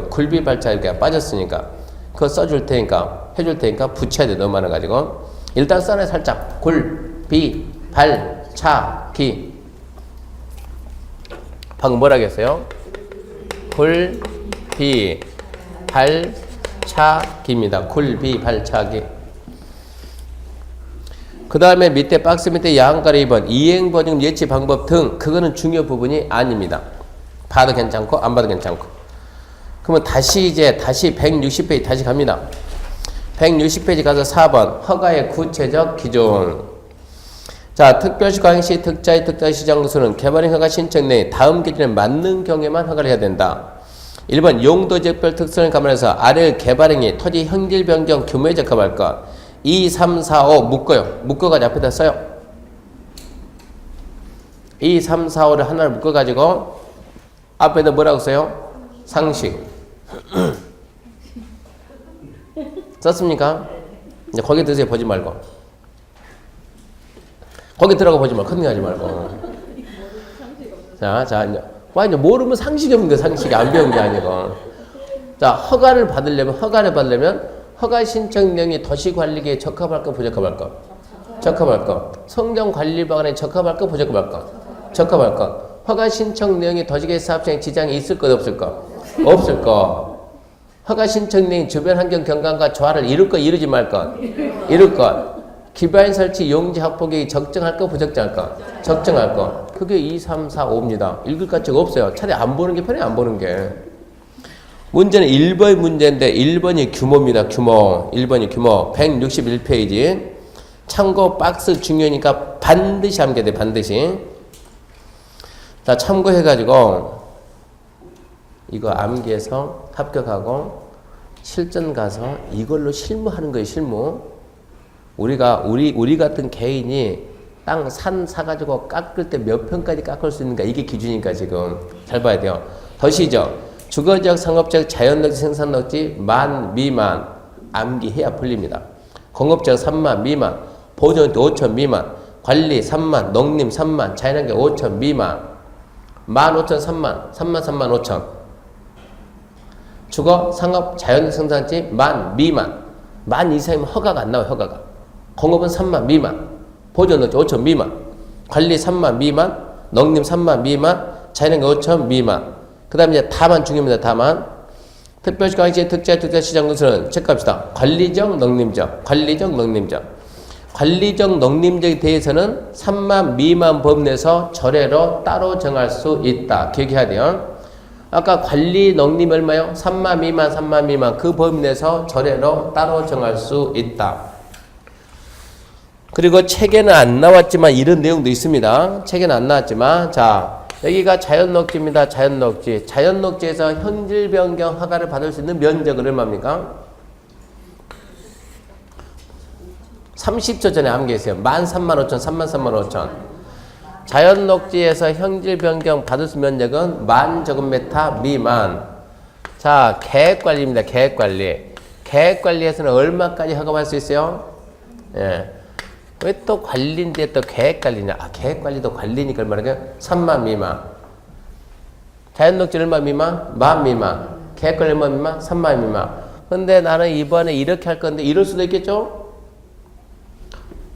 굴비 발차기가 빠졌으니까 그거 써줄 테니까 해줄 테니까 붙여야 돼. 너무 많아가지고 일단 써내 살짝 굴비 발차기 방금 뭐라 했어요? 굴비 발차기입니다. 굴비 발차기. 그 다음에 밑에 박스 밑에 야한가리 2번 이행보증금 예치 방법 등 그거는 중요 부분이 아닙니다. 봐도 괜찮고 안 봐도 괜찮고. 그러면 다시 160페이지 다시 갑니다. 160페이지 가서 4번 허가의 구체적 기준. 자, 특별시 광역시 특자의 특자시장구수는 개발인 허가 신청 내에 다음 기준에 맞는 경우에만 허가를 해야 된다. 1번 용도지역별 특성을 감안해서 아래 개발행위 토지 형질 변경 규모에 적합할 것. 2, 3, 4, 5 묶어요. 묶어가지고 앞에다 써요. 2, 3, 4, 5를 하나를 묶어가지고 앞에다 뭐라고 써요? 상식. 썼습니까? 이제 거기 드세요. 보지 말고. 거기 들어가 보지 말고. 컨닝 하지 말고. 자, 이제. 와, 이제 모르면 상식이 없는 거야. 상식이 안 배운 게 아니고. 자, 허가를 받으려면 허가 신청 내용이 도시관리계에 적합할까 부적합할 까? 적합할 까? 성경관리방안에 적합할 까 부적합할 까? 적합할 까? 허가 신청 내용이 도시계획 사업장에 지장이 있을 것 없을 까? 없을 까? 허가 신청 내용이 주변 환경 경관과 조화를 이룰 것 이루지 말 것? 이룰 것. 기반 설치 용지 확보계획이 적정할 까 부적정할 까? 적정할 까? 그게 2, 3, 4, 5입니다. 읽을 가치가 없어요. 차라리 안 보는 게 편해. 안 보는 게. 문제는 1번이 문제인데 1번이 규모입니다. 규모. 1번이 규모. 161페이지. 참고 박스 중요하니까 반드시 함께 돼. 반드시. 자, 참고해가지고 이거 암기해서 합격하고 실전 가서 이걸로 실무하는 거예요. 실무. 우리 같은 개인이 땅 산 사가지고 깎을 때 몇 평까지 깎을 수 있는가 이게 기준이니까 지금 잘 봐야 돼요. 더시죠. 주거지역, 상업지역, 자연녹지, 생산녹지 만 미만 암기해야 풀립니다. 공업지역 3만 미만, 보존 5천 미만, 관리 3만, 농림 3만, 자연환경 5천 미만, 15,000, 3만, 5천. 주거, 상업, 자연 생산지 만 미만, 만 이상이면 허가가 안 나와요. 허가가. 공업은 3만 미만, 보존 녹지 5천 미만, 관리 3만 미만, 농림 3만 미만, 자연환경 5천 미만. 그 다음에 이제 다만 중요합니다. 다만. 특별시 광역시 특자시장군수는 체크합시다. 관리적, 농림적. 관리적, 농림적에 대해서는 3만 미만 범 내에서 절해로 따로 정할 수 있다. 기억해야 돼요. 아까 관리, 농림 얼마요? 3만 미만. 그 범위 내에서 절해로 따로 정할 수 있다. 그리고 책에는 안 나왔지만 이런 내용도 있습니다. 책에는 안 나왔지만 자. 여기가 자연녹지입니다. 자연녹지. 자연녹지에서 형질 변경 허가를 받을 수 있는 면적은 얼마입니까? 30초 전에 암기했어요. 13,500, 33,500. 자연녹지에서 형질 변경 받을 수 있는 면적은 10,000제곱미터 미만. 자, 계획관리입니다. 계획관리. 계획관리에서는 얼마까지 허가받을 수 있어요? 예. 왜 또 관리인데 또 계획관리냐? 아, 계획관리도 관리니까 얼마나 3만 미만. 자연녹지 얼마 미만? 10,000 미만. 계획관리 얼마 미만? 3만 미만. 근데 나는 이번에 이렇게 할 건데 이럴 수도 있겠죠?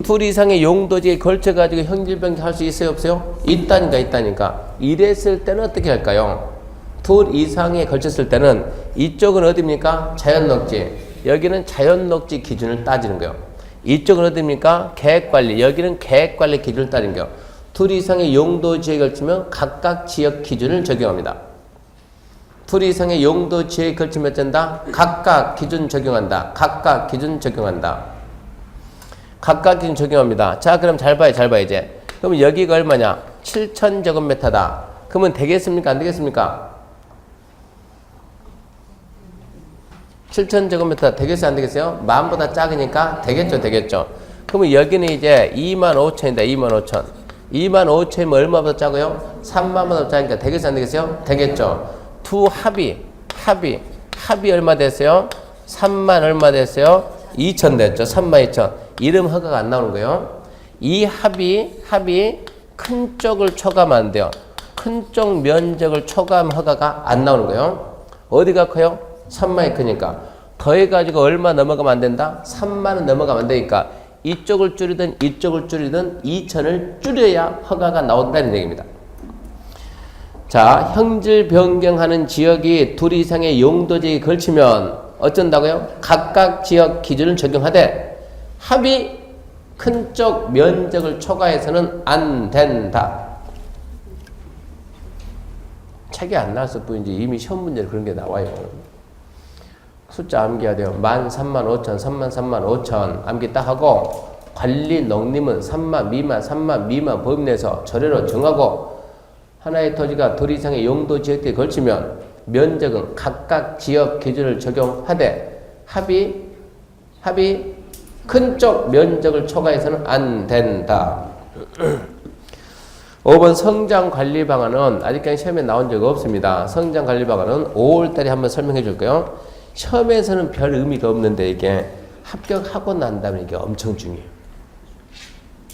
둘 이상의 용도지에 걸쳐가지고 형질병 할 수 있어요, 없어요? 있다니까. 이랬을 때는 어떻게 할까요? 둘 이상에 걸쳤을 때는 이쪽은 어디입니까? 자연녹지. 여기는 자연녹지 기준을 따지는 거예요. 이쪽은 어디입니까? 계획관리. 여기는 계획관리 기준을 따지는 거예요. 둘 이상의 용도지에 걸치면 각각 지역 기준을 적용합니다. 둘 이상의 용도지에 걸치면 어쩐다? 각각 기준 적용한다. 각각 기준 적용한다. 각각 기준 적용합니다. 자, 그럼 잘 봐요, 이제. 그럼 여기가 얼마냐? 7,000제곱미터다. 그러면 되겠습니까? 안 되겠습니까? 7,000제곱미터 되겠어요? 안 되겠어요? 만보다 작으니까 되겠죠. 그러면 여기는 이제 25,000이다. 25,000. 25,000이면 얼마보다 작아요? 3만보다 작으니까 되겠어요? 안 되겠어요? 되겠죠. 두 합이 얼마 됐어요? 3만 얼마 됐어요? 2천 됐죠. 32,000. 이름 허가가 안 나오는 거예요. 이 합이 큰 쪽을 초과하면 안 돼요. 큰 쪽 면적을 초과하면 허가가 안 나오는 거예요. 어디가 커요? 3만이 크니까. 더해가지고 얼마 넘어가면 안 된다? 3만은 넘어가면 안 되니까 이쪽을 줄이든 2천을 줄여야 허가가 나온다는 얘기입니다. 자, 형질 변경하는 지역이 둘 이상의 용도지에 걸치면 어쩐다고요? 각각 지역 기준을 적용하되 합이 큰 쪽 면적을 초과해서는 안 된다. 책이 안 나왔을 뿐이지 이미 시험 문제로 그런 게 나와요. 숫자 암기해야 돼요. 13,500, 33,500 암기 딱 하고 관리 농림은 3만 미만 범위 내에서 절여로 정하고 하나의 토지가 둘 이상의 용도 지역에 걸치면 면적은 각각 지역 기준을 적용하되 합이 큰 쪽 면적을 초과해서는 안 된다. 5번 성장 관리 방안은 아직까지 시험에 나온 적 없습니다. 성장 관리 방안은 5월달에 한번 설명해 줄게요. 시험에서는 별 의미가 없는데 이게 합격하고 난 다음에 이게 엄청 중요해요.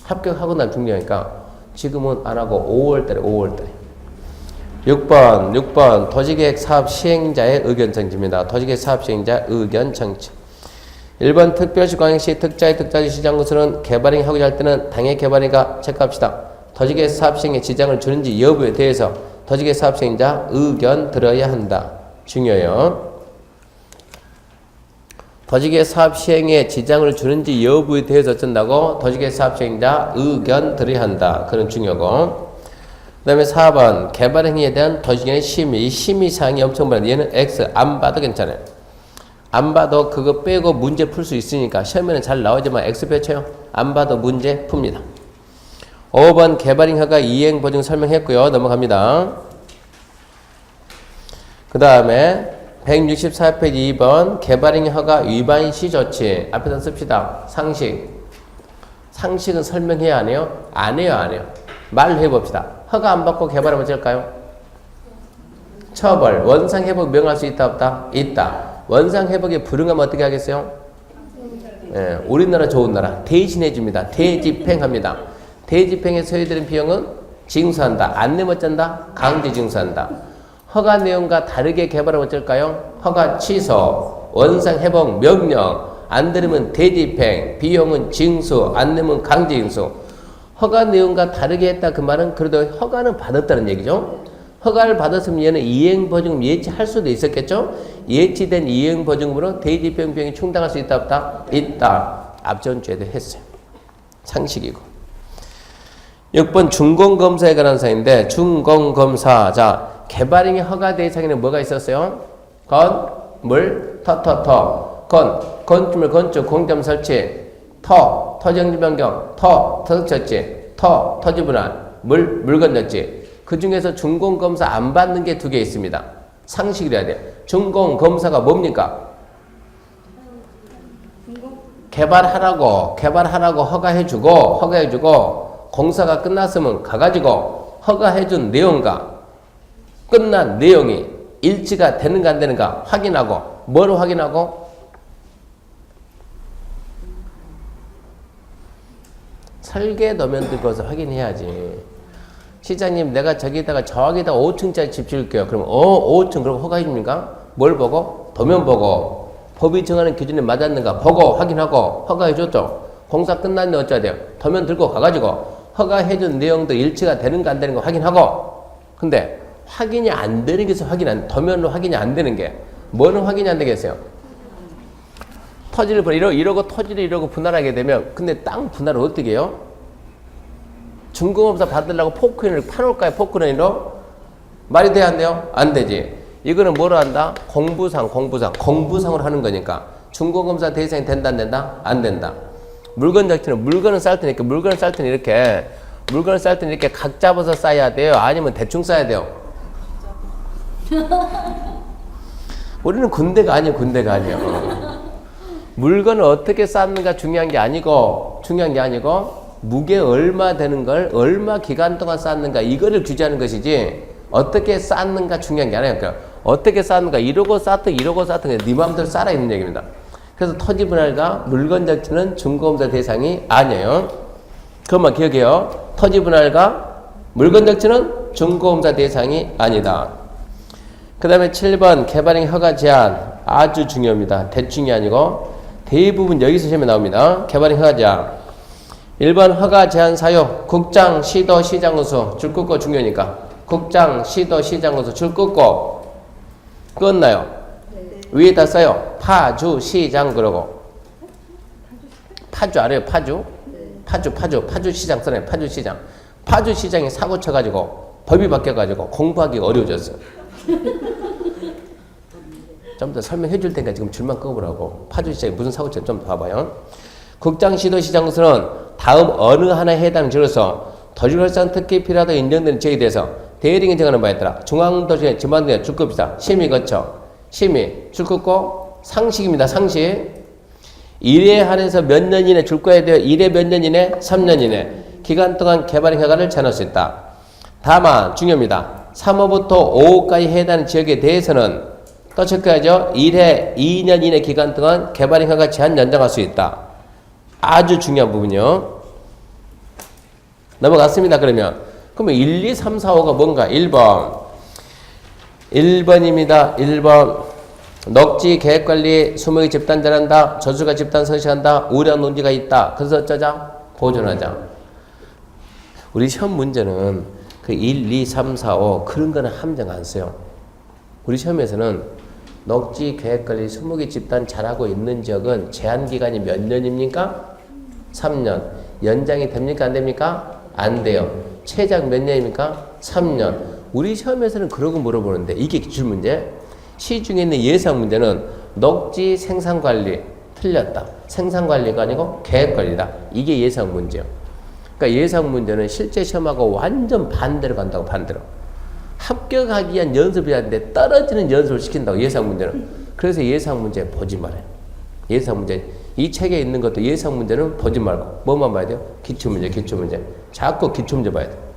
합격하고 난 중요하니까 지금은 안 하고 5월달에. 6번 도시계획 사업 시행자의 의견 청취입니다. 도시계획 사업 시행자 의견 청취. 1번 특별시 광역시 특자지 시장구수는 개발행위 하고자 할 때는 당해 개발행위가 체크합시다. 도시계획 사업 시행에 지장을 주는지 여부에 대해서 도시계획 사업 시행자 의견 들어야 한다. 중요해요. 도시계획 사업 시행에 지장을 주는지 여부에 대해서 어쩐다고? 도시계획 사업 시행자 의견 들어야 한다. 그런 중요하고. 그 다음에 4번 개발행위에 대한 도시계획 심의. 이 심의사항이 엄청 많아요. 얘는 X 안 봐도 괜찮아요. 안 봐도 그거 빼고 문제 풀 수 있으니까 시험에는 잘 나오지만 X표 쳐요. 안 봐도 문제 풉니다. 5번 개발행위 허가 이행 보증 설명했고요. 넘어갑니다. 그 다음에 164페이지 2번 개발행위 허가 위반 시 조치. 앞에다 씁시다. 상식은 설명해야 안 해요? 안 해요. 말로 해봅시다. 허가 안 받고 개발하면 어쩔까요? 처벌. 원상 회복 명할 수 있다 없다? 있다. 원상 회복에 불응하면 어떻게 하겠어요? 예, 우리나라 좋은 나라 대신해 줍니다. 대집행합니다. 대집행에 소요되는 비용은 징수한다. 안 내면 어쩐다? 강제 징수한다. 허가 내용과 다르게 개발하면 어쩔까요? 허가 취소, 원상 회복 명령, 안 들으면 대집행, 비용은 징수, 안 내면 강제 징수. 허가 내용과 다르게 했다 그 말은 그래도 허가는 받았다는 얘기죠. 허가를 받았으면 얘는 이행보증금 예치할 수도 있었겠죠? 예치된 이행보증금으로 대집행 비용이 충당할 수 있다 없다? 있다. 앞전 주에도 했어요. 상식이고. 6번 준공검사에 관한 사항인데 준공검사. 자, 개발행위 허가 대상에는 뭐가 있었어요? 건물, 건축물, 건축, 공점 설치, 토지용지 변경, 토득처지, 토지 분할, 물 건졌지. 그 중에서 준공검사 안 받는 게 2개 있습니다. 상식을 해야 돼요. 준공검사가 뭡니까? 개발하라고 허가해주고 공사가 끝났으면 가가지고 허가해준 내용과 끝난 내용이 일치가 되는가 안 되는가 확인하고 뭐로 확인하고? 설계도면 들고서 확인해야지. 시장님 내가 저기다가 5층짜리 집 지을게요. 그럼 5층 그럼 허가해 줍니까? 뭘 보고? 도면 보고 법이 정하는 기준에 맞았는가 보고 확인하고 허가해 줬죠. 공사 끝났는데 어쩌야 돼요? 도면 들고 가가지고 허가해준 내용도 일치가 되는가 안 되는 거 확인하고 근데 확인이 안 되는 게 있어 도면으로 확인이 안 되는 게 뭐는 확인이 안 되겠어요? 토지를 이러고 토지를 이러고 분할하게 되면 근데 땅 분할을 어떻게 해요? 중공업사 받으려고 포크레인을 파놓을까요? 포크레인으로? 말이 돼야 안 돼요? 안 되지. 이거는 뭐로 한다? 공부상으로 하는 거니까 중공업사 대상이 된다 안 된다? 안 된다. 물건 자체는 물건을 쌀 때는 이렇게 각 잡아서 쌓아야 돼요? 아니면 대충 쌓아야 돼요? 우리는 군대가 아니에요. 물건을 어떻게 쌓는가 중요한 게 아니고 무게 얼마 되는 걸 얼마 기간 동안 쌓는가 이거를 규제하는 것이지 어떻게 쌓는가 중요한 게 아니에요. 그러니까 어떻게 쌓는가 이러고 쌓든 네 마음대로 쌓아 있는 얘기입니다. 그래서 토지 분할과 물건 자체는 중공업자 대상이 아니에요. 그것만 기억해요. 토지 분할과 물건 자체는 중공업자 대상이 아니다. 그 다음에 7번 개발행 허가 제한 아주 중요합니다. 대충이 아니고 대부분 여기서 시험에 나옵니다. 개발행 허가 제한 1번 허가 제한 사유 국장, 시도, 시장으로 줄 긋고 중요하니까 국장, 시도, 시장으로 줄 긋고 끝나요. 위에다 써요. 파주, 시장 그러고 파주 알아요? 파주 시장 써요. 파주 시장. 파주 시장이 사고 쳐가지고 법이 바뀌어가지고 공부하기 어려워졌어요. 좀 더 설명해 줄 테니까 지금 줄만 꺼보라고. 파주 시장이 무슨 사고 쳤는지 좀 봐봐요. 국장, 시도, 시장으로는 다음 어느 하나에 해당하는 지로서 도시활성 특히 필요하다고 인정되는 지역에 대해서 대리인이 정하는 바에 따라 중앙도시의 지방도의 줄급이다. 심의 거쳐. 심의, 줄 긋고 상식입니다. 상식. 1회 한해서 몇 년 이내 줄 거야 돼요. 1회 몇 년 이내? 3년 이내. 기간 동안 개발행 허가를 제한할 수 있다. 다만 중요합니다. 3호부터 5호까지 해당하는 지역에 대해서는 또 체크해야죠. 1회 2년 이내 기간 동안 개발행 허가 제한 연장할 수 있다. 아주 중요한 부분이요. 넘어갔습니다. 그러면 1, 2, 3, 4, 5가 뭔가? 1번입니다. 1번 녹지 계획관리 수목이 집단 잘한다. 저수가 집단 서식한다. 우량 논지가 있다. 그래서 어쩌자? 보존하자. 우리 시험 문제는 그 1, 2, 3, 4, 5 그런 거는 함정 안 써요. 우리 시험에서는 녹지 계획관리 수목이 집단 잘하고 있는 지역은 제한기간이 몇 년입니까? 3년. 연장이 됩니까? 안 됩니까? 안 돼요. 최장 몇 년입니까? 3년. 우리 시험에서는 그러고 물어보는데 이게 기출문제. 시중에 있는 예상 문제는 녹지 생산관리 틀렸다. 생산관리가 아니고 계획관리다. 이게 예상 문제예요. 그러니까 예상 문제는 실제 시험하고 완전 반대로 간다고. 반대로. 합격하기 위한 연습이 하는데 떨어지는 연습을 시킨다고. 예상 문제는. 그래서 예상 문제 보지 말아요. 예상 문제. 이 책에 있는 것도 예상 문제는 보지 말고 뭐만 봐야 돼요? 기출문제. 자꾸 기출문제 봐야 돼요.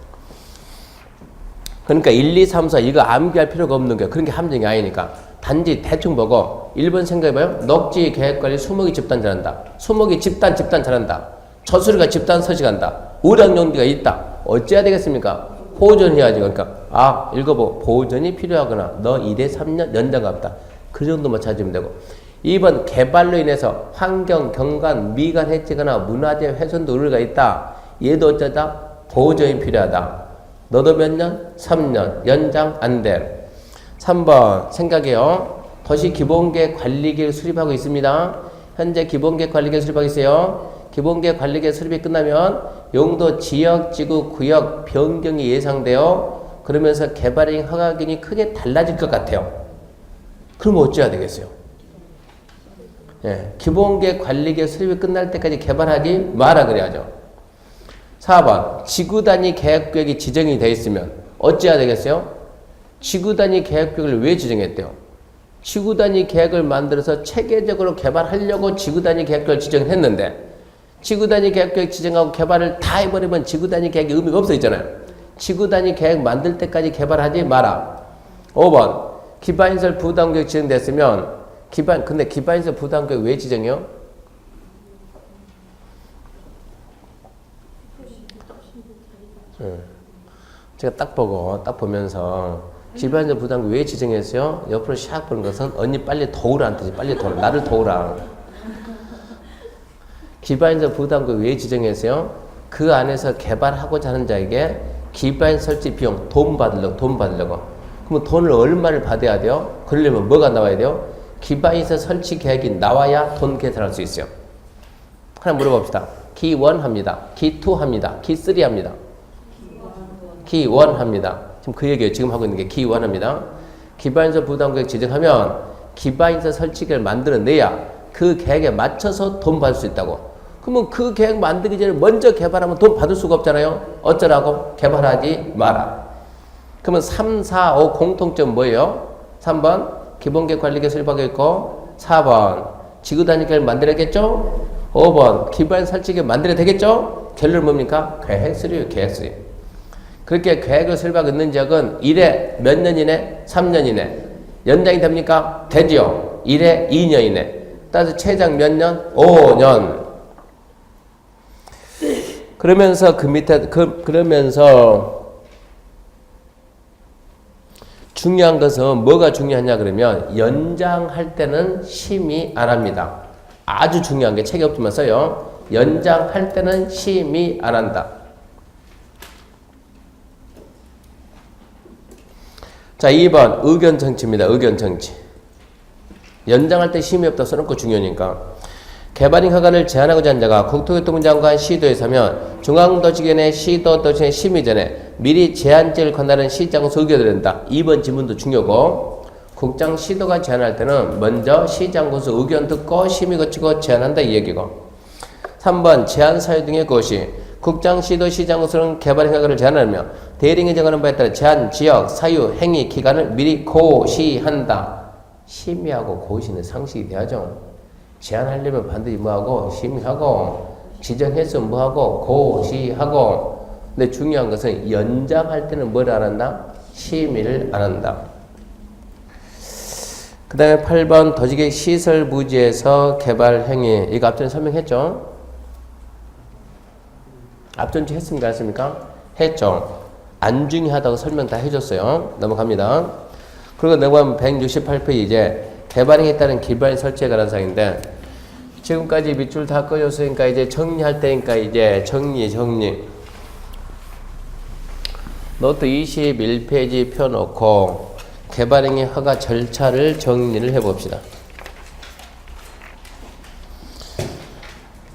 그러니까 1, 2, 3, 4 이거 암기할 필요가 없는 거예요. 그런 게 함정이 아니니까. 단지 대충 보고 1번 생각해봐요. 녹지 계획관리 수목이 집단 잘한다. 수목이 집단 잘한다. 저수리가 집단 서식한다. 우량용지가 있다. 어찌해야 되겠습니까? 보존해야지. 그러니까 읽어보. 보존이 필요하거나 너 2대 3년 연장 없다. 그 정도만 찾으면 되고. 2번 개발로 인해서 환경, 경관, 미관 해치거나 문화재 훼손도 우려가 있다. 얘도 어쩌다? 보존이 필요하다. 너도 몇 년? 3년. 연장 안 돼. 3번 생각해요. 도시 기본계획 관리계획 수립하고 있습니다. 현재 기본계획 관리계획 수립하고 있어요. 기본계획 관리계획 수립이 끝나면 용도 지역, 지구, 구역 변경이 예상돼요. 그러면서 개발행 허가기준이 크게 달라질 것 같아요. 그럼 어찌해야 되겠어요? 예, 기본계획 관리계획 수립이 끝날 때까지 개발하기 마라 그래야죠. 4번 지구단위 계획구역이 지정이 되어 있으면 어찌해야 되겠어요? 지구단위 계획구역을 왜 지정했대요? 지구단위 계획을 만들어서 체계적으로 개발하려고 지구단위 계획구역을 지정했는데 지구단위 계획구역 지정하고 개발을 다 해버리면 지구단위 계획이 의미가 없어 있잖아요. 지구단위 계획 만들 때까지 개발하지 마라. 5번 기반시설 부담구역 지정됐으면 근데 기반시설 부담구역 왜 지정해요? 제가 딱 보면서 기반시설 부담구역 왜 지정했어요? 옆으로 샥 보는 것은 언니 빨리 도우라는 뜻이 빨리 도우라. 나를 도우라. 기반인사 부담금 왜 지정했어요? 그 안에서 개발하고자 하는 자에게 기반 설치 비용 돈 받으려고. 그러면 돈을 얼마를 받아야 돼요? 그러려면 뭐가 나와야 돼요? 기반인사 설치 계획이 나와야 돈 계산할 수 있어요. 하나 물어봅시다. 기 1 합니다. 기 2 합니다. 기 3 합니다. 기 1 합니다. 지금 그 얘기예요. 지금 하고 있는 게 기 1 합니다. 기반인사 부담금액 지정하면 기반인사 설치 계획을 만들어내야 그 계획에 맞춰서 돈 받을 수 있다고. 그러면 그 계획 만들기 전에 먼저 개발하면 돈 받을 수가 없잖아요. 어쩌라고? 개발하지 마라. 그러면 3, 4, 5 공통점 뭐예요? 3번 기본계획 관리계획 설립하고 있고 4번 지구단위 계획을 만들어야겠죠? 5번 기반 설치계획 만들어야 되겠죠? 결론은 뭡니까? 계획 수립이에요. 계획 수립. 그렇게 계획을 설립하고 있는 지역은 1회 몇 년 이내? 3년 이내. 연장이 됩니까? 되지요. 1회 2년 이내. 따라서 최장 몇 년? 5년. 그러면서 그 밑에 그러면서 중요한 것은 뭐가 중요하냐 그러면 연장할 때는 심의 안 합니다. 아주 중요한 게 책이 없지만 써요. 연장할 때는 심의 안 한다. 자, 2번 의견 정치입니다. 의견 정치. 연장할 때 심의 없다 써놓고 중요하니까. 개발인 허가를 제한하고자 하는 자가 국토교통부 장관 시도에서 하면 중앙도시계획 시도도시의 심의 전에 미리 제한제를 관할하는 시장소 의견을 낸다. 2번 지문도 중요고 국장 시도가 제한할 때는 먼저 시장고수 의견 듣고 심의 거치고 제한한다 이 얘기고 3번 제한 사유 등의 것이 국장 시도 시장고수는 개발인 허가를 제한하며 대리인이 정하는 바에 따라 제한 지역 사유 행위 기간을 미리 고시한다. 심의하고 고시는 상식이 돼야죠. 제한하려면 반드시 뭐하고 심의하고 지정했으면 뭐하고 고시하고 근데 중요한 것은 연장할 때는 뭘 안 한다? 심의를 안 한다. 그 다음에 8번 도시계획 시설 부지에서 개발 행위 이거 앞전에 설명했죠? 앞전에 했습니까? 안 했습니까? 했죠. 안 중요하다고 설명 다 해줬어요. 넘어갑니다. 그리고 넘어가면 168페이지 이제 개발행위에 따른 기반 설치에 관한 사항인데 지금까지 밑줄 다 꺼졌으니까 이제 정리할 때니까 이제 정리 노트 21페이지 펴놓고 개발행위 허가 절차를 정리를 해봅시다.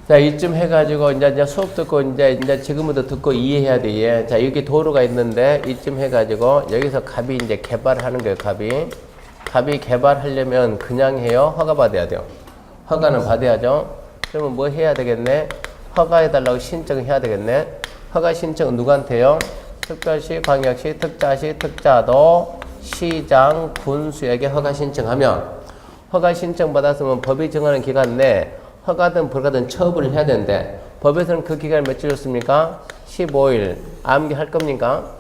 자, 이쯤 해가지고 이제 수업 듣고 이제 지금부터 듣고 이해해야 돼. 이해. 자, 여기 도로가 있는데 이쯤 해가지고 여기서 갑이 이제 개발하는 거예요. 갑이 개발하려면 그냥 해요? 허가 받아야 돼요? 허가는 받아야죠. 그러면 뭐 해야 되겠네? 허가해달라고 신청을 해야 되겠네? 허가 신청은 누구한테요? 특별시, 광역시, 특자시, 특자도, 시장, 군수에게 허가 신청하면 허가 신청 받았으면 법이 정하는 기간 내에 허가든 불가든 처분을 해야 되는데 법에서는 그 기간을 며칠 줬습니까? 15일. 암기할 겁니까?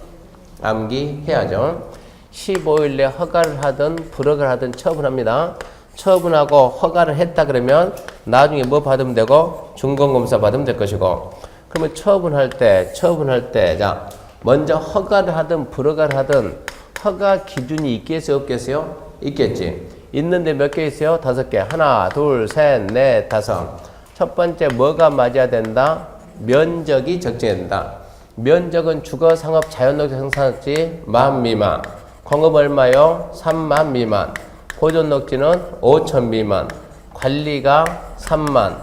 암기해야죠. 15일 내에 허가를 하든 불허가를 하든 처분합니다. 처분하고 허가를 했다 그러면 나중에 뭐 받으면 되고 준공검사 받으면 될 것이고 그러면 처분할 때 자 먼저 허가를 하든 불허가를 하든 허가 기준이 있겠어요 없겠어요? 있겠지. 있는데 몇 개 있어요? 5개. 하나, 둘, 셋, 넷, 다섯. 첫 번째 뭐가 맞아야 된다? 면적이 적정해야 된다. 면적은 주거, 상업, 자연녹지, 생산녹지 10,000 미만. 공업 얼마요? 30,000 미만. 보존 녹지는 5,000 미만. 관리가 30,000.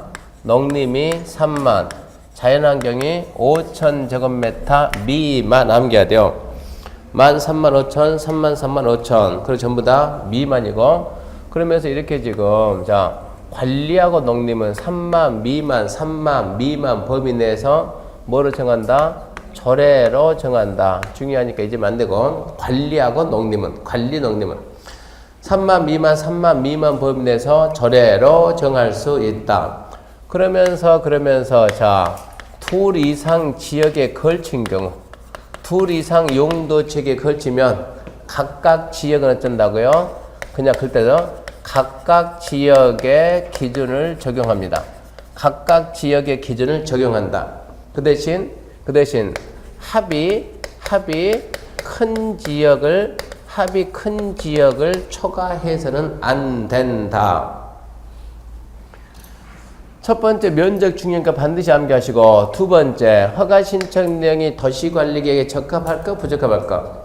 농림이 30,000. 자연환경이 5,000 제곱미터 미만 남겨야 돼요. 13,500, 33,500. 그리고 전부 다 미만이고. 그러면서 이렇게 지금, 자, 관리하고 농림은 3만 미만, 3만 미만 범위 내에서 뭐로 정한다? 조례로 정한다. 중요하니까 이제 안 되고. 관리하고 농림은, 관리 농림은 3만 미만, 3만 미만 범위 내에서 조례로 정할 수 있다. 그러면서, 자, 둘 이상 지역에 걸친 경우, 둘 이상 용도지역에 걸치면 각각 지역은 어쩐다고요? 그냥 그때도 각각 지역의 기준을 적용합니다. 각각 지역의 기준을 적용한다. 그 대신 합이 큰 지역을 초과해서는 안 된다. 첫 번째 면적 중요하니까 반드시 암기하시고, 두 번째 허가 신청 내용이 도시관리계획에 적합할까 부적합할까?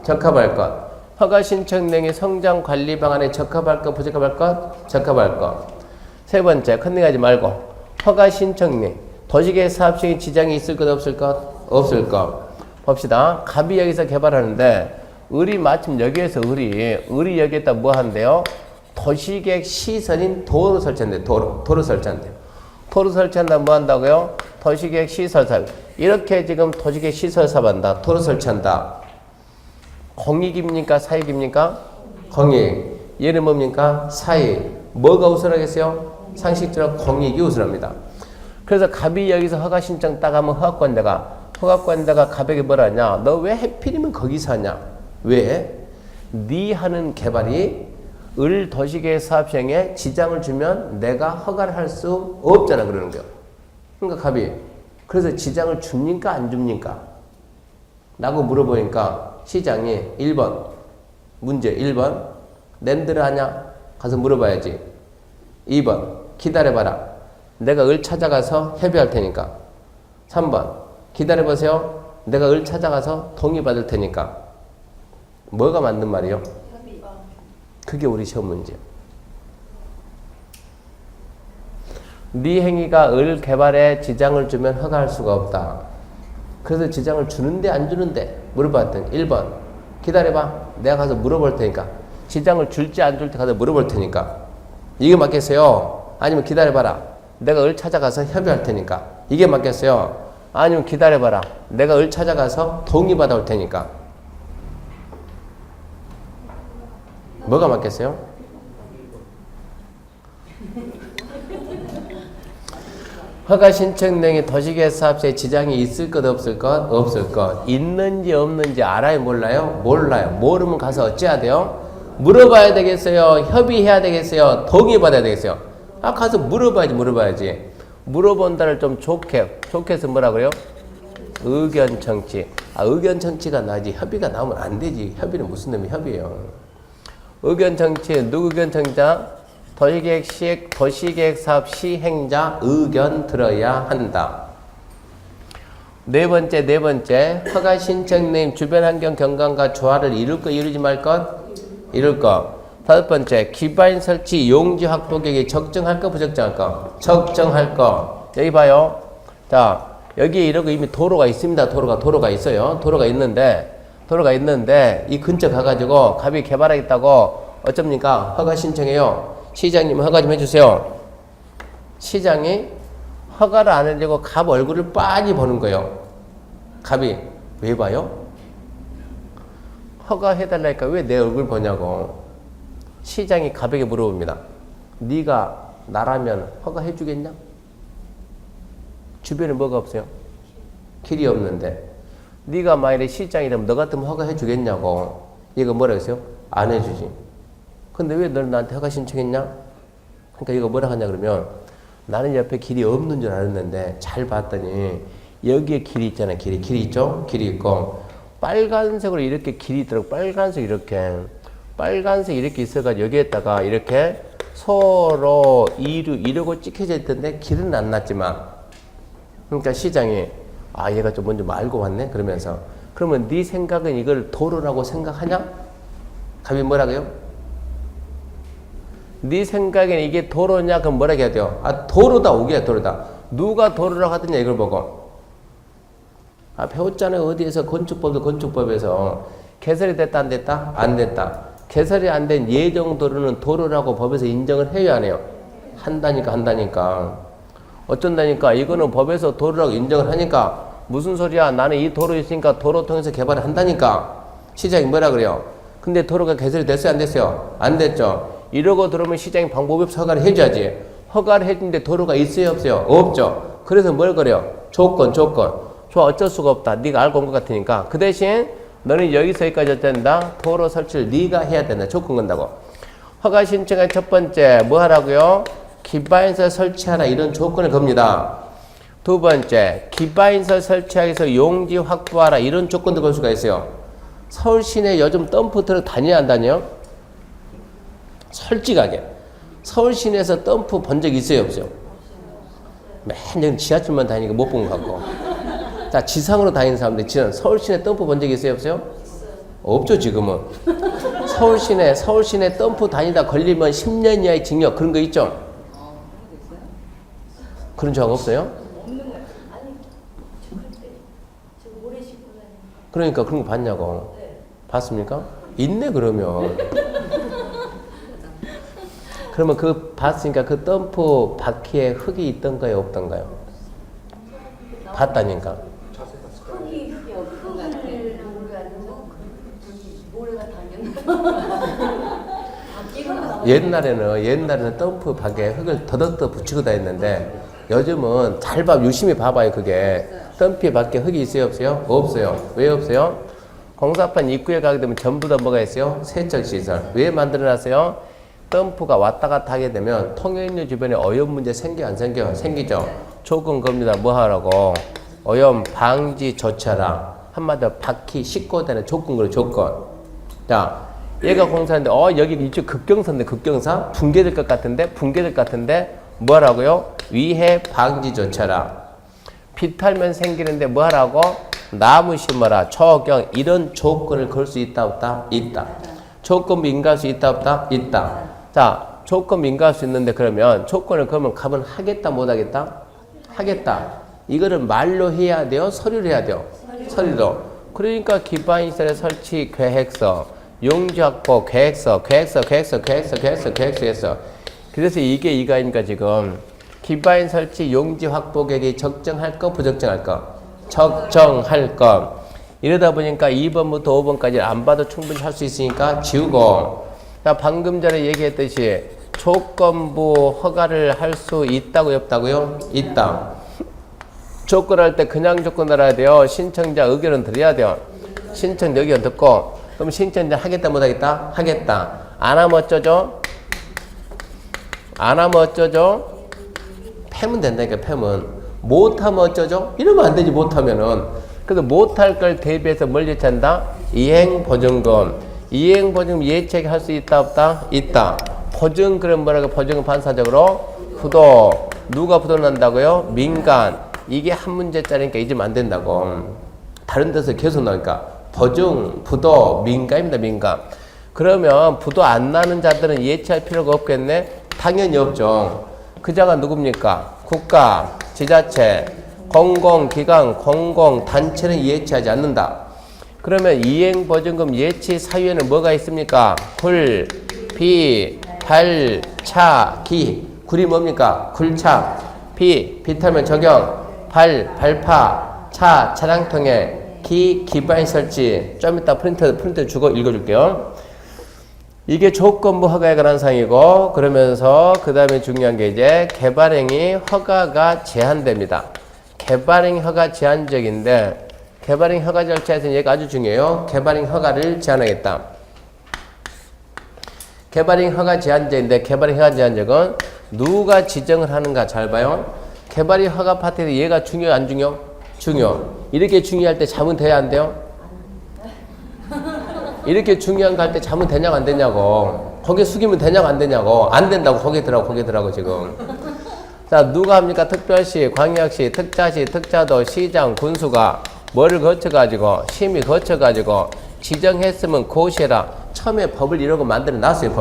적합할 것. 허가 신청 내용이 성장 관리 방안에 적합할 것 부적합할 것? 적합할 것. 세 번째 컨닝하지 말고 허가 신청 내용 도시계획 사업 시행에 지장이 있을 것 없을 것? 없을 것. 봅시다. 갑이 여기서 개발하는데 을이 마침 여기에서 을이 여기에다 뭐 한대요? 도시계획 시설인 도로 설치한대. 도로 설치한대요. 도로 설치한다 뭐 한다고요? 도시계획 시설사. 이렇게 지금 도시계획 시설 사업한다. 도로 설치한다. 공익입니까? 사익입니까? 공익. 얘는 뭡니까? 사익. 뭐가 우선하겠어요? 상식적으로 공익이 우선합니다. 그래서 갑이 여기서 허가 신청 따가면 허가권자가 갑에게 뭐라 하냐? 너 왜 해필이면 거기서 하냐? 왜? 네 하는 개발이 을 도시계획 사업 시행에 지장을 주면 내가 허가를 할 수 없잖아 그러는 거예요. 그러니까 갑이 그래서 지장을 줍니까 안 줍니까? 라고 물어보니까 시장이 1번 문제 1번 낸들을 하냐? 가서 물어봐야지. 2번 기다려봐라. 내가 을 찾아가서 협의할 테니까. 3번 기다려보세요. 내가 을 찾아가서 동의받을 테니까. 뭐가 맞는 말이요? 그게 우리 시험 문제예요. 네 행위가 을 개발에 지장을 주면 허가할 수가 없다. 그래서 지장을 주는데 안 주는데 물어봤더니 1번 기다려봐. 내가 가서 물어볼 테니까. 지장을 줄지 안 줄지 가서 물어볼 테니까. 이게 맞겠어요? 아니면 기다려봐라. 내가 을 찾아가서 협의할 테니까. 이게 맞겠어요? 아니면 기다려봐라. 내가 을 찾아가서 동의받아 올 테니까. 뭐가 맞겠어요? 허가 신청 내용에 도시계획 사업자에 지장이 있을 것 없을 것? 없을 것. 있는지 없는지 알아요 몰라요? 몰라요. 모르면 가서 어찌해야 돼요? 물어봐야 되겠어요? 협의해야 되겠어요? 동의받아야 되겠어요? 가서 물어봐야지. 물어본다를 좀 좋게 해서 뭐라 그래요? 의견 청취. 의견 청취가 나지 협의가 나오면 안 되지. 협의는 무슨 놈이 협의예요? 의견 청취, 누구 의견 청취자? 도시계획 사업 시행자 의견 들어야 한다. 네 번째, 허가 신청 내용 주변 환경 경관과 조화를 이룰 것, 이루지 말 것? 이룰 것. 다섯 번째, 기반 설치 용지 확보 계획이 적정할 것, 부적정할 것? 적정할 것. 여기 봐요. 자, 여기에 이러고 이미 도로가 있습니다. 도로가 있어요. 도로가 있는데 이 근처 가가지고 갑이 개발하겠다고 어쩝니까? 허가 신청해요. 시장님 허가 좀 해주세요. 시장이 허가를 안 해주고 갑 얼굴을 빤히 보는 거예요. 갑이 왜 봐요? 허가해달라니까 왜 내 얼굴 보냐고. 시장이 갑에게 물어봅니다. 네가 나라면 허가해주겠냐? 주변에 뭐가 없어요? 길이 없는데. 네가 만약에 시장이라면 너 같으면 허가해 주겠냐고. 이거 뭐라 했어요? 안 해주지. 근데 왜 너는 나한테 허가 신청했냐? 그러니까 이거 뭐라 하냐 그러면 나는 옆에 길이 없는 줄 알았는데 잘 봤더니 여기에 길이 있잖아. 길이 있죠? 길이 있고 빨간색으로 이렇게 길이 있더라고. 빨간색 이렇게 있어가지고 여기에다가 이렇게 서로 이러고 찍혀져 있던데 길은 안 났지만 그러니까 시장이 얘가 좀 먼저 알고 왔네? 그러면서. 그러면 네 생각은 이걸 도로라고 생각하냐? 갑이 뭐라고요? 네 생각엔 이게 도로냐? 그럼 뭐라고 해야 돼요? 도로다. 오기야, 도로다. 누가 도로라고 하더냐, 이걸 보고. 배웠잖아요. 어디에서 건축법에서. 개설이 됐다, 안 됐다? 안 됐다. 개설이 안 된 예정 도로는 도로라고 법에서 인정을 해야 안 해요? 한다니까. 어쩐다니까 이거는 법에서 도로라고 인정을 하니까 무슨 소리야? 나는 이 도로 있으니까 도로 통해서 개발을 한다니까. 시장이 뭐라 그래요? 근데 도로가 개설이 됐어요? 안 됐어요? 안 됐죠. 이러고 들어오면 시장이 방법이 없어 허가를 해줘야지. 허가를 해주는데 도로가 있어요? 없어요? 없죠. 그래서 뭘 그래요? 조건. 어쩔 수가 없다. 네가 알고 온 것 같으니까. 그 대신 너는 여기서 여기까지 어쩐다? 도로 설치를 네가 해야 된다. 조건 건다고. 허가 신청의 첫 번째 뭐 하라고요? 기반시설 설치하라 이런 조건을 겁니다. 두 번째 기반시설 설치하기 위해서 용지 확보하라 이런 조건도 걸 수가 있어요. 서울 시내 요즘 덤프트럭 다녀야 안 다녀요? 솔직하게 서울 시내에서 덤프 본 적 있어요 없어요? 맨날 지하철만 다니니까 못 본 것 같고. 자, 지상으로 다니는 사람들, 서울 시내 덤프 본 적이 있어요, 없어요? 없죠, 지금은. 서울 시내 덤프 다니다 걸리면 10년 이하의 징역, 그런 거 있죠? 그런 적 없어요? 그러니까 그런 거 봤냐고. 봤습니까? 있네, 그러면. 그러면 그 봤으니까 그 덤프 바퀴에 흙이 있던가요, 없던가요? 봤다니까. 흙이 없고 모래가 다녔나? 옛날에는 덤프 바퀴에 흙을 더덕더 붙이고 다녔는데 요즘은 잘 봐, 유심히 봐봐요. 그게 덤프 바퀴에 흙이 있어요, 없어요? 없어요. 왜 없어요? 공사판 입구에 가게 되면 전부 다 뭐가 있어요? 세척시설. 왜 만들어놨어요? 덤프가 왔다 갔다 하게 되면 통행료 주변에 오염 문제 생겨, 안 생겨? 생기죠. 조건 겁니다. 뭐 하라고? 오염 방지 조처라. 한마디로 바퀴 싣고 다니는 조건으로 조건. 자, 얘가 공사인데 여기 이쪽 급경사인데, 급경사 붕괴될 것 같은데 뭐라고요? 위해 방지 조처라. 비 탈면 생기는데 뭐하라고? 나무 심어라. 초경. 이런 조건을 걸 수 있다, 없다? 있다. 조건 민가할 수 있다, 없다? 있다. 자, 조건 민가할 수 있는데 그러면 조건을 걸면 값은 하겠다, 못하겠다? 하겠다. 이거를 말로 해야 돼요? 서류로 해야 돼요? 서류로. 그러니까 기반시설의 설치 계획서, 용지 확보 계획서. 그래서 이게 이거니까 지금 기반 설치 용지 확보 계획이 적정할 거, 부적정할 거? 적정할 거. 이러다 보니까 2번부터 5번까지 안 봐도 충분히 할 수 있으니까 지우고. 자, 방금 전에 얘기했듯이 조건부 허가를 할 수 있다고요, 없다고요? 있다. 조건할 때 그냥 조건 알아야 돼요. 신청자 의견은 드려야 돼요. 신청자 의견 듣고, 그럼 신청자 하겠다, 못하겠다? 하겠다. 안 하면 어쩌죠? 패면 된다니까, 패면. 못하면 어쩌죠? 이러면 안 되지, 못하면은. 그래서 못할 걸 대비해서 뭘 예치한다? 이행보증금. 이행보증금 예치하게 할 수 있다, 없다? 있다. 보증, 그럼 뭐라고? 보증은 반사적으로 부도. 누가 부도 난다고요? 민간. 이게 한 문제짜리니까 잊으면 안 된다고. 다른 데서 계속 나오니까. 보증, 부도, 민간입니다, 민간. 그러면 부도 안 나는 자들은 예치할 필요가 없겠네? 당연히 없죠. 그 자가 누굽니까? 국가, 지자체, 공공기관, 공공단체는 예치하지 않는다. 그러면 이행보증금 예치 사유에는 뭐가 있습니까? 굴, 비, 발, 차, 기. 굴이 뭡니까? 굴차. 비 타면 적용. 발파. 차, 차량통에. 기, 기반 설치. 좀 이따 프린터 주고 읽어줄게요. 이게 조건부 허가에 관한 사항이고, 그러면서 그 다음에 중요한 게 이제 개발행위 허가가 제한됩니다. 개발행위 허가 제한적인데, 개발행 허가 절차에서는 얘가 아주 중요해요. 개발행 허가를 제한하겠다. 개발행 허가 제한제인데, 개발행 허가 제한적은 누가 지정을 하는가 잘 봐요. 개발행 허가 파트에서 얘가 중요, 안 중요? 중요. 이렇게 중요할 때 자문 돼야 안 돼요? 이렇게 중요한 거 할 때 자문 되냐고 안 되냐고. 고개 숙이면 되냐고 안 되냐고. 안 된다고 고개 들라고 지금. 자, 누가 합니까? 특별시, 광역시, 특자시, 특자도, 시장, 군수가 뭐를 거쳐가지고, 심의 거쳐가지고, 지정했으면 고시해라. 처음에 법을 이러고 만들어 놨어요,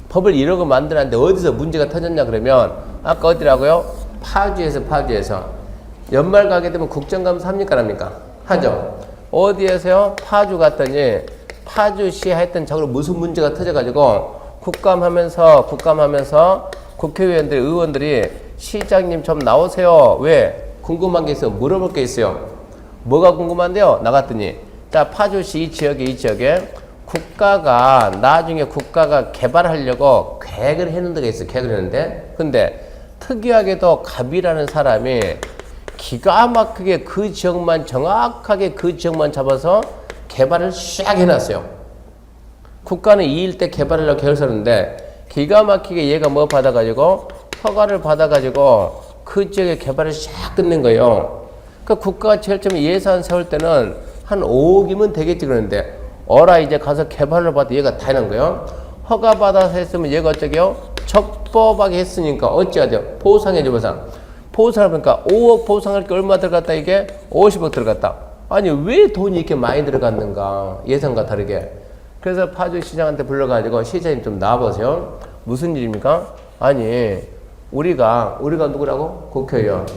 법을 이러고 만들었는데 어디서 문제가 터졌냐 그러면, 아까 어디라고요? 파주에서. 연말 가게 되면 국정감사 합니까, 안 합니까? 하죠. 어디에서요? 파주 갔더니, 파주시 하여튼 저걸 무슨 문제가 터져가지고, 국감하면서 국회의원들, 의원들이 시장님 좀 나오세요. 왜? 궁금한 게 있어요. 물어볼 게 있어요. 뭐가 궁금한데요? 나갔더니, 자, 파주시 이 지역에 나중에 국가가 개발하려고 계획을 했는 데가 있어요. 계획을 했는데. 근데 특이하게도 갑이라는 사람이 기가 막히게 정확하게 그 지역만 잡아서 개발을 쫙 해놨어요. 국가는 이 일대 개발하려고 계획을 썼는데, 기가 막히게 얘가 뭐 받아가지고, 허가를 받아가지고, 그 지역에 개발을 쫙 끝낸 거예요. 그러니까 국가가 제일 처음에 예산 세울 때는 한 5억이면 되겠지 그러는데, 이제 가서 개발을 받아 얘가 다 해놓은 거예요. 허가 받아서 했으면 얘가 어쩌게요? 적법하게 했으니까 어찌해야 돼요? 보상해줘, 보상. 보상하니까 5억 보상할 게 얼마 들어갔다 이게 50억 들어갔다. 아니 왜 돈이 이렇게 많이 들어갔는가 예상과 다르게. 그래서 파주 시장한테 불러가지고 시장님 좀 나와보세요. 무슨 일입니까? 아니 우리가 누구라고? 국회의원.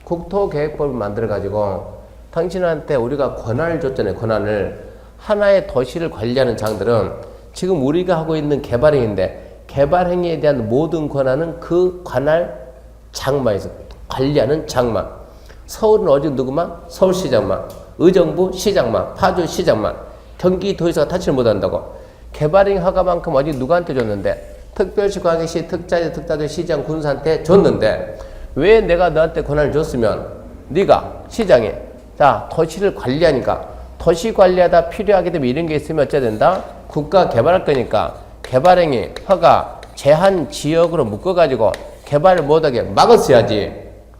국토계획법을 만들어가지고 당신한테 우리가 권한을 줬잖아요. 권한을. 하나의 도시를 관리하는 장들은 지금 우리가 하고 있는 개발행위인데 개발행위에 대한 모든 권한은 그 관할 장만 있어. 관리하는 장만. 서울은 어디 누구만? 서울시장만. 의정부 시장만. 파주시장만. 경기도에서 타치를 못한다고. 개발행위 허가만큼 어디 누구한테 줬는데 특별시, 광역시, 특자들, 시장, 군수한테 줬는데 왜 내가 너한테 권한을 줬으면 네가 시장에 자 도시를 관리하니까 도시 관리하다 필요하게 되면 이런 게 있으면 어째야 된다? 국가 개발할 거니까 개발행위 허가 제한 지역으로 묶어가지고 개발을 못하게 막았어야지.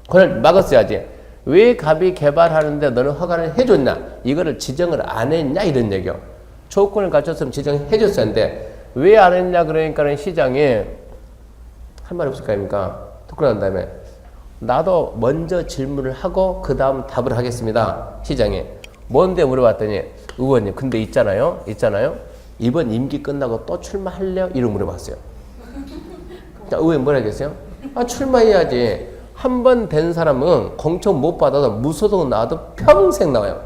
권한을 막았어야지. 왜 갑이 개발하는데 너는 허가를 해줬냐? 이거를 지정을 안 했냐? 이런 얘기요. 조건을 갖췄으면 지정해 줬어야 하는데 왜 안 했냐? 그러니까는 시장이 할 말 없을 거 아닙니까? 듣고 난 다음에 나도 먼저 질문을 하고 그 다음 답을 하겠습니다. 시장이. 뭔데 물어봤더니 의원님 근데 있잖아요. 이번 임기 끝나고 또 출마할래요? 이러고 물어봤어요. 자, 의원님 뭐라 하겠어요? 아 출마해야지. 한 번 된 사람은 공천 못 받아도 무소속 나와도 평생 나와요.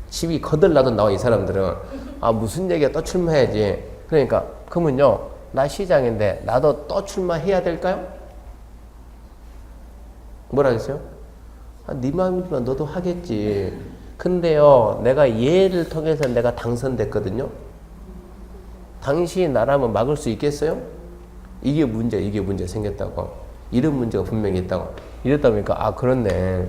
집이 거들나도 나와 이 사람들은. 아 무슨 얘기야 또 출마해야지. 그러니까 그러면요 나 시장인데 나도 또 출마해야 될까요? 뭐라 하겠어요? 아, 네 마음이지만 너도 하겠지. 근데요 내가 얘를 통해서 내가 당선됐거든요. 당신이 나라면 막을 수 있겠어요? 이게 문제 생겼다고. 이런 문제가 분명히 있다고. 이랬다 보니까 아 그렇네.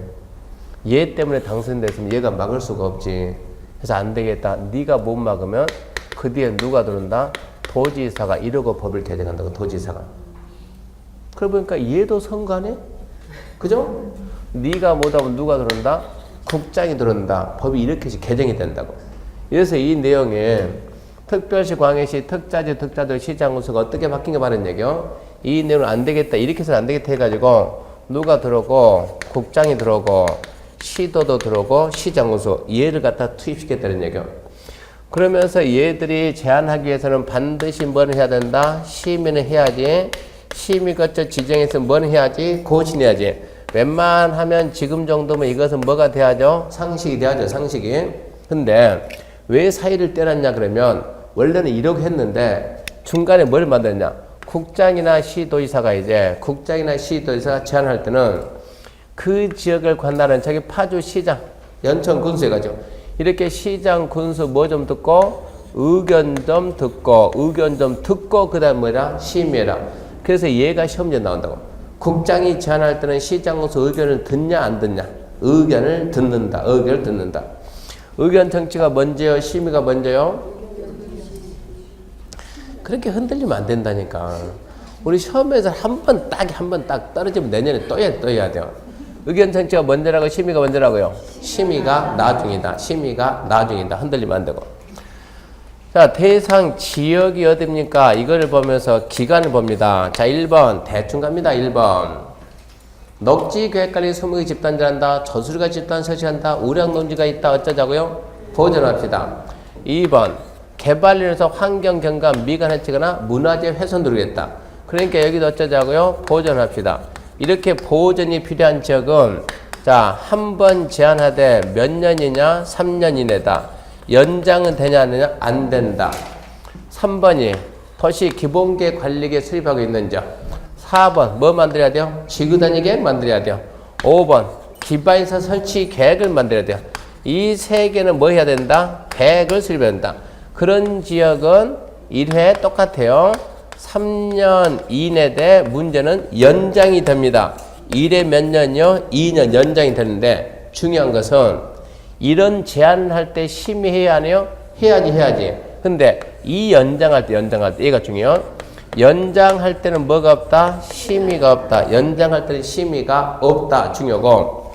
얘 때문에 당선됐으면 얘가 막을 수가 없지. 그래서 안 되겠다. 네가 못 막으면 그 뒤에 누가 들어온다? 도지사가 이러고 법을 개정한다고. 도지사가. 그러고 보니까 얘도 선관해? 그죠? 네가 못하면 누가 들어온다? 국장이 들어온다. 법이 이렇게 개정이 된다고. 그래서 이 내용에 특별시, 광역시, 특자들, 시장, 군수가 어떻게 바뀐 거 말하는 얘기요? 이 내용은 안 되겠다. 이렇게 해서는 안 되겠다 해가지고 누가 들어오고 국장이 들어오고 시도도 들어오고 시장, 군수 얘를 갖다 투입시켰다는 얘기요. 그러면서 얘들이 제한하기 위해서는 반드시 뭘 해야 된다? 심의는 해야지. 심의 거쳐 지정해서 뭘 해야지? 고신해야지. 웬만하면 지금 정도면 이것은 뭐가 돼야죠? 상식이 돼야죠. 상식이. 근데 왜 사이를 떼놨냐 그러면 원래는 이러고 했는데 중간에 뭘 만들었냐? 국장이나 시도지사가 제안할 때는 그 지역을 관할하는 자기 파주시장, 연천 군수 해가지고 이렇게 시장 군수 뭐 좀 듣고 의견 좀 듣고 그 다음 뭐라? 심의해라. 그래서 얘가 시험지에 나온다고. 국장이 제안할 때는 시장 군수 의견을 듣냐 안 듣냐? 의견을 듣는다. 의견 정치가 먼저요? 심의가 먼저요? 그렇게 흔들리면 안 된다니까. 우리 시험에서 한 번 딱 떨어지면 내년에 또 해야 돼요. 의견 정치가 먼저라고 심의가 먼저라고요? 심의가 나중이다. 흔들리면 안 되고. 자, 대상 지역이 어딥니까? 이거를 보면서 기간을 봅니다. 자, 1번 대충 갑니다. 1번 녹지 계획관리 소목이 집단질한다. 저수지가 집단 설치한다. 우량 농지가 있다. 어쩌자고요? 보존합시다. 2번 개발인에서 환경 경감 미관해치거나 문화재 훼손 누르겠다. 그러니까 여기도 어쩌자고요? 보존합시다. 이렇게 보존이 필요한 지역은 자, 한 번 제한하되 몇 년이냐? 3년 이내다. 연장은 되냐 안 되냐? 안 된다. 3번이 도시 기본계획 관리계획 수립하고 있는 지역. 4번 뭐 만들어야 돼요? 지구단위 계획 만들어야 돼요. 5번 기반시설 설치 계획을 만들어야 돼요. 이 세 개는 뭐 해야 된다? 계획을 수립해야 된다. 그런 지역은 1회 똑같아요. 3년 이내 대 문제는 연장이 됩니다. 1회 몇 년이요? 2년 연장이 되는데 중요한 것은 이런 제안을 할 때 심의해야 하네요? 해야지. 근데 이 연장할 때 얘가 중요해요. 연장할 때는 뭐가 없다? 심의가 없다. 연장할 때는 심의가 없다. 중요하고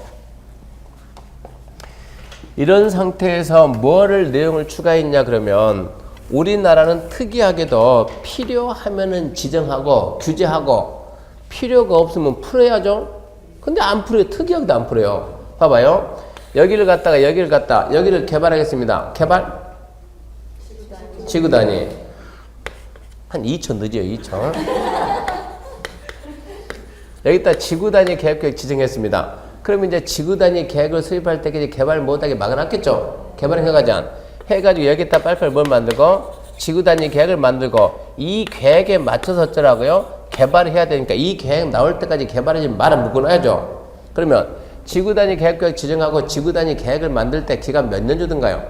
이런 상태에서 뭐를 내용을 추가했냐 그러면 우리나라는 특이하게도 필요하면은 지정하고 규제하고 필요가 없으면 풀어야죠. 근데 안 풀어요. 특이하게도 안 풀어요. 봐봐요. 여기를 갖다가 여기를 개발하겠습니다. 개발? 지구 단위. 한 2초 늦어요. 2초. 여기다 지구 단위 계획 지정했습니다. 그럼 이제 지구 단위 계획을 수립할 때까지 개발 못하게 막아놨겠죠? 개발은 해가지고 여기다 빨리빨리 뭘 만들고 지구 단위 계획을 만들고 이 계획에 맞춰서 어쩌라고요? 개발을 해야 되니까 이 계획 나올 때까지 개발하지 말아 묶어놔야죠. 그러면 지구 단위 계획 지정하고 지구 단위 계획을 만들 때 기간 몇 년 주든가요?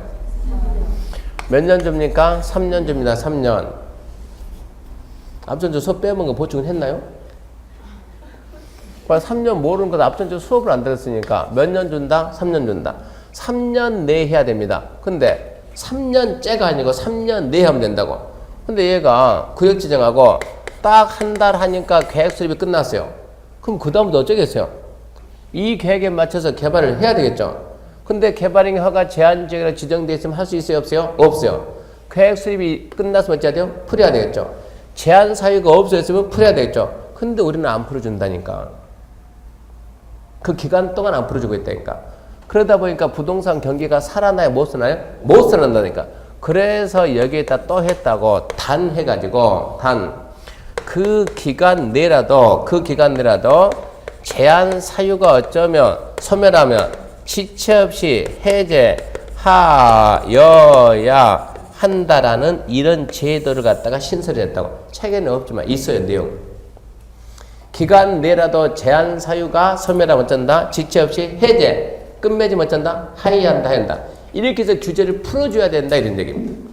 몇 년 줍니까? 3년 줍니다. 3년. 앞전주 수업 빼먹은 거 보충은 했나요? 3년 모르는 것 앞전주 수업을 안 들었으니까 몇 년 준다? 3년 준다. 3년 내에 해야 됩니다. 근데 3년째가 아니고 3년 내에 하면 된다고. 근데 얘가 구역 지정하고 딱 한 달 하니까 계획 수립이 끝났어요. 그럼 그 다음부터 어쩌겠어요? 이 계획에 맞춰서 개발을 해야 되겠죠. 근데 개발행 허가 제한 지역으로 지정되어 있으면 할 수 있어요? 없어요? 없어요. 계획 수립이 끝나서 어찌해야 돼요? 풀어야 되겠죠. 제한 사유가 없어졌으면 풀어야 되겠죠. 근데 우리는 안 풀어준다니까. 그 기간 동안 안 풀어주고 있다니까. 그러다 보니까 부동산 경기가 살아나요? 못 살아나요? 못 살아난다니까. 그래서 여기에다 또 했다고 단 해가지고 그 기간 내라도 제한 사유가 어쩌면 소멸하면 지체 없이 해제하여야 한다라는 이런 제도를 갖다가 신설했다고. 책에는 없지만 있어요. 내용. 기간 내라도 제한 사유가 소멸하면 어쩐다? 지체 없이 해제, 끝맺으면 어쩐다? 한다. 이렇게 해서 규제를 풀어줘야 된다 이런 얘기입니다.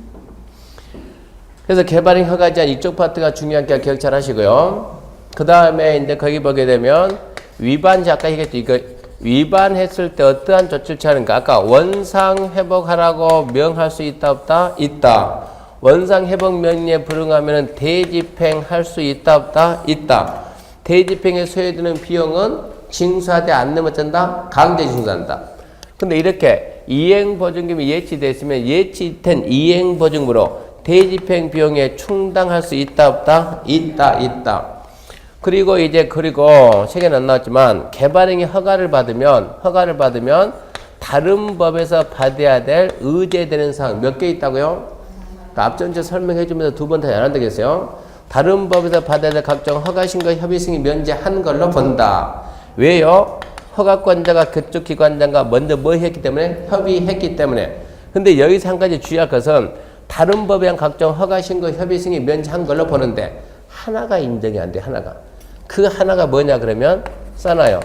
그래서 개발행 허가 제한 이쪽 파트가 중요하니까 기억 잘 하시고요. 그 다음에 이제 거기 보게 되면 위반 시 아까 얘기했죠. 이거 위반했을 때 어떠한 조치를 취하는가? 아까 원상 회복하라고 명할 수 있다 없다? 있다. 원상 회복 명령에 불응하면 대집행할 수 있다 없다? 있다. 대집행에 소요되는 비용은 징수하되 않으면 어쩐다? 강제 징수한다. 근데 이렇게 이행보증금이 예치됐으면 예치된 이행보증으로 대집행 비용에 충당할 수 있다 없다? 있다. 그리고 책에는 안 나왔지만 개발행위 허가를 받으면 다른 법에서 받아야 될 의제되는 사항 몇 개 있다고요? 그러니까 앞전체 설명해 주면서 두 번 더 안 되겠어요? 다른 법에서 받아야 될 각종 허가신고 협의 승인 면제한 걸로 본다. 왜요? 허가권자가 그쪽 기관장과 먼저 뭐 했기 때문에? 협의했기 때문에. 근데 여기서 한 가지 주의할 것은 다른 법에 한 각종 허가신고 협의 승인 면제한 걸로 보는데 하나가 인정이 안 돼. 그 하나가 뭐냐 그러면 써놔요.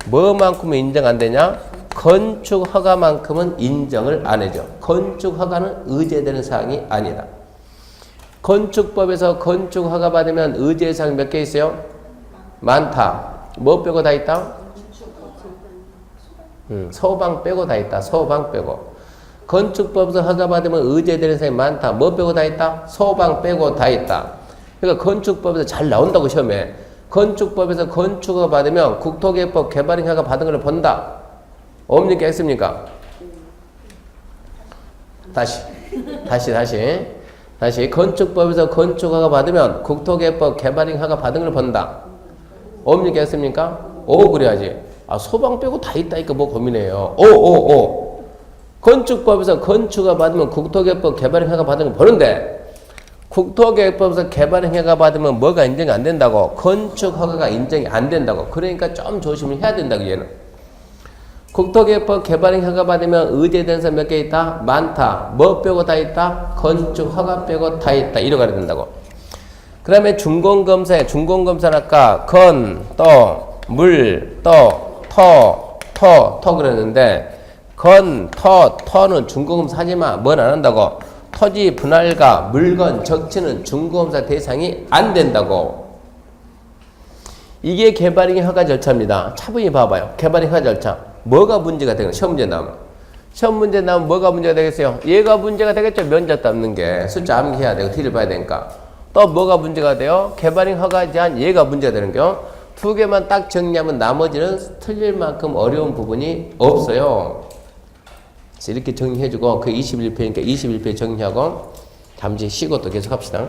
뭐만큼은 인정 안 되냐? 건축 허가만큼은 인정을 안 해줘. 건축 허가는 의제되는 사항이 아니다. 건축법에서 건축 허가 받으면 의제 사항 몇 개 있어요? 많다. 뭐 빼고 다 있다? 소방 빼고 다 있다. 소방 빼고. 건축법에서 허가 받으면 의제되는 사항이 많다. 뭐 빼고 다 있다? 소방 빼고 다 있다. 그러니까 건축법에서 잘 나온다고 시험에. 건축법에서 건축허가 받으면 국토개혁법 개발행 허가 받은 걸 본다. 없니까 있습니까? 다시 건축법에서 건축허가 받으면 국토개혁법 개발행 허가 받은 걸 본다. 없니까 있습니까? 오 그래야지. 아 소방 빼고 다 있다니까 뭐 고민해요. 오. 건축법에서 건축허가 받으면 국토개혁법 개발행 허가 받은 걸 보는데 국토개혁법에서 개발행 허가 받으면 뭐가 인정이 안 된다고? 건축허가가 인정이 안 된다고. 그러니까 좀 조심을 해야 된다고 얘는. 국토개혁법 개발행 허가 받으면 의제된 사항 몇 개 있다? 많다. 뭐 빼고 다 있다? 건축허가 빼고 다 있다. 이러고 가야 된다고. 그 다음에 준공검사는 아까 건, 또, 물, 또, 토 그랬는데 건, 터는 준공검사 하지마. 뭘 안 한다고? 토지 분할과 물건, 적치는 준공검사 대상이 안 된다고. 이게 개발행위 허가 절차입니다. 차분히 봐봐요. 개발행위 허가 절차. 뭐가 문제가 되는 시험 문제 나오면. 시험 문제 나오면 뭐가 문제가 되겠어요? 얘가 문제가 되겠죠. 면접 따는 게. 숫자 암기해야 되고 뒤를 봐야 되니까. 또 뭐가 문제가 돼요? 개발행위 허가에 대한 얘가 문제가 되는 거요. 두 개만 딱 정리하면 나머지는 틀릴 만큼 어려운 부분이 없어요. 이렇게 정리해주고 그 21페이니까 21페이지 정리하고 잠시 쉬고 또 계속 합시다.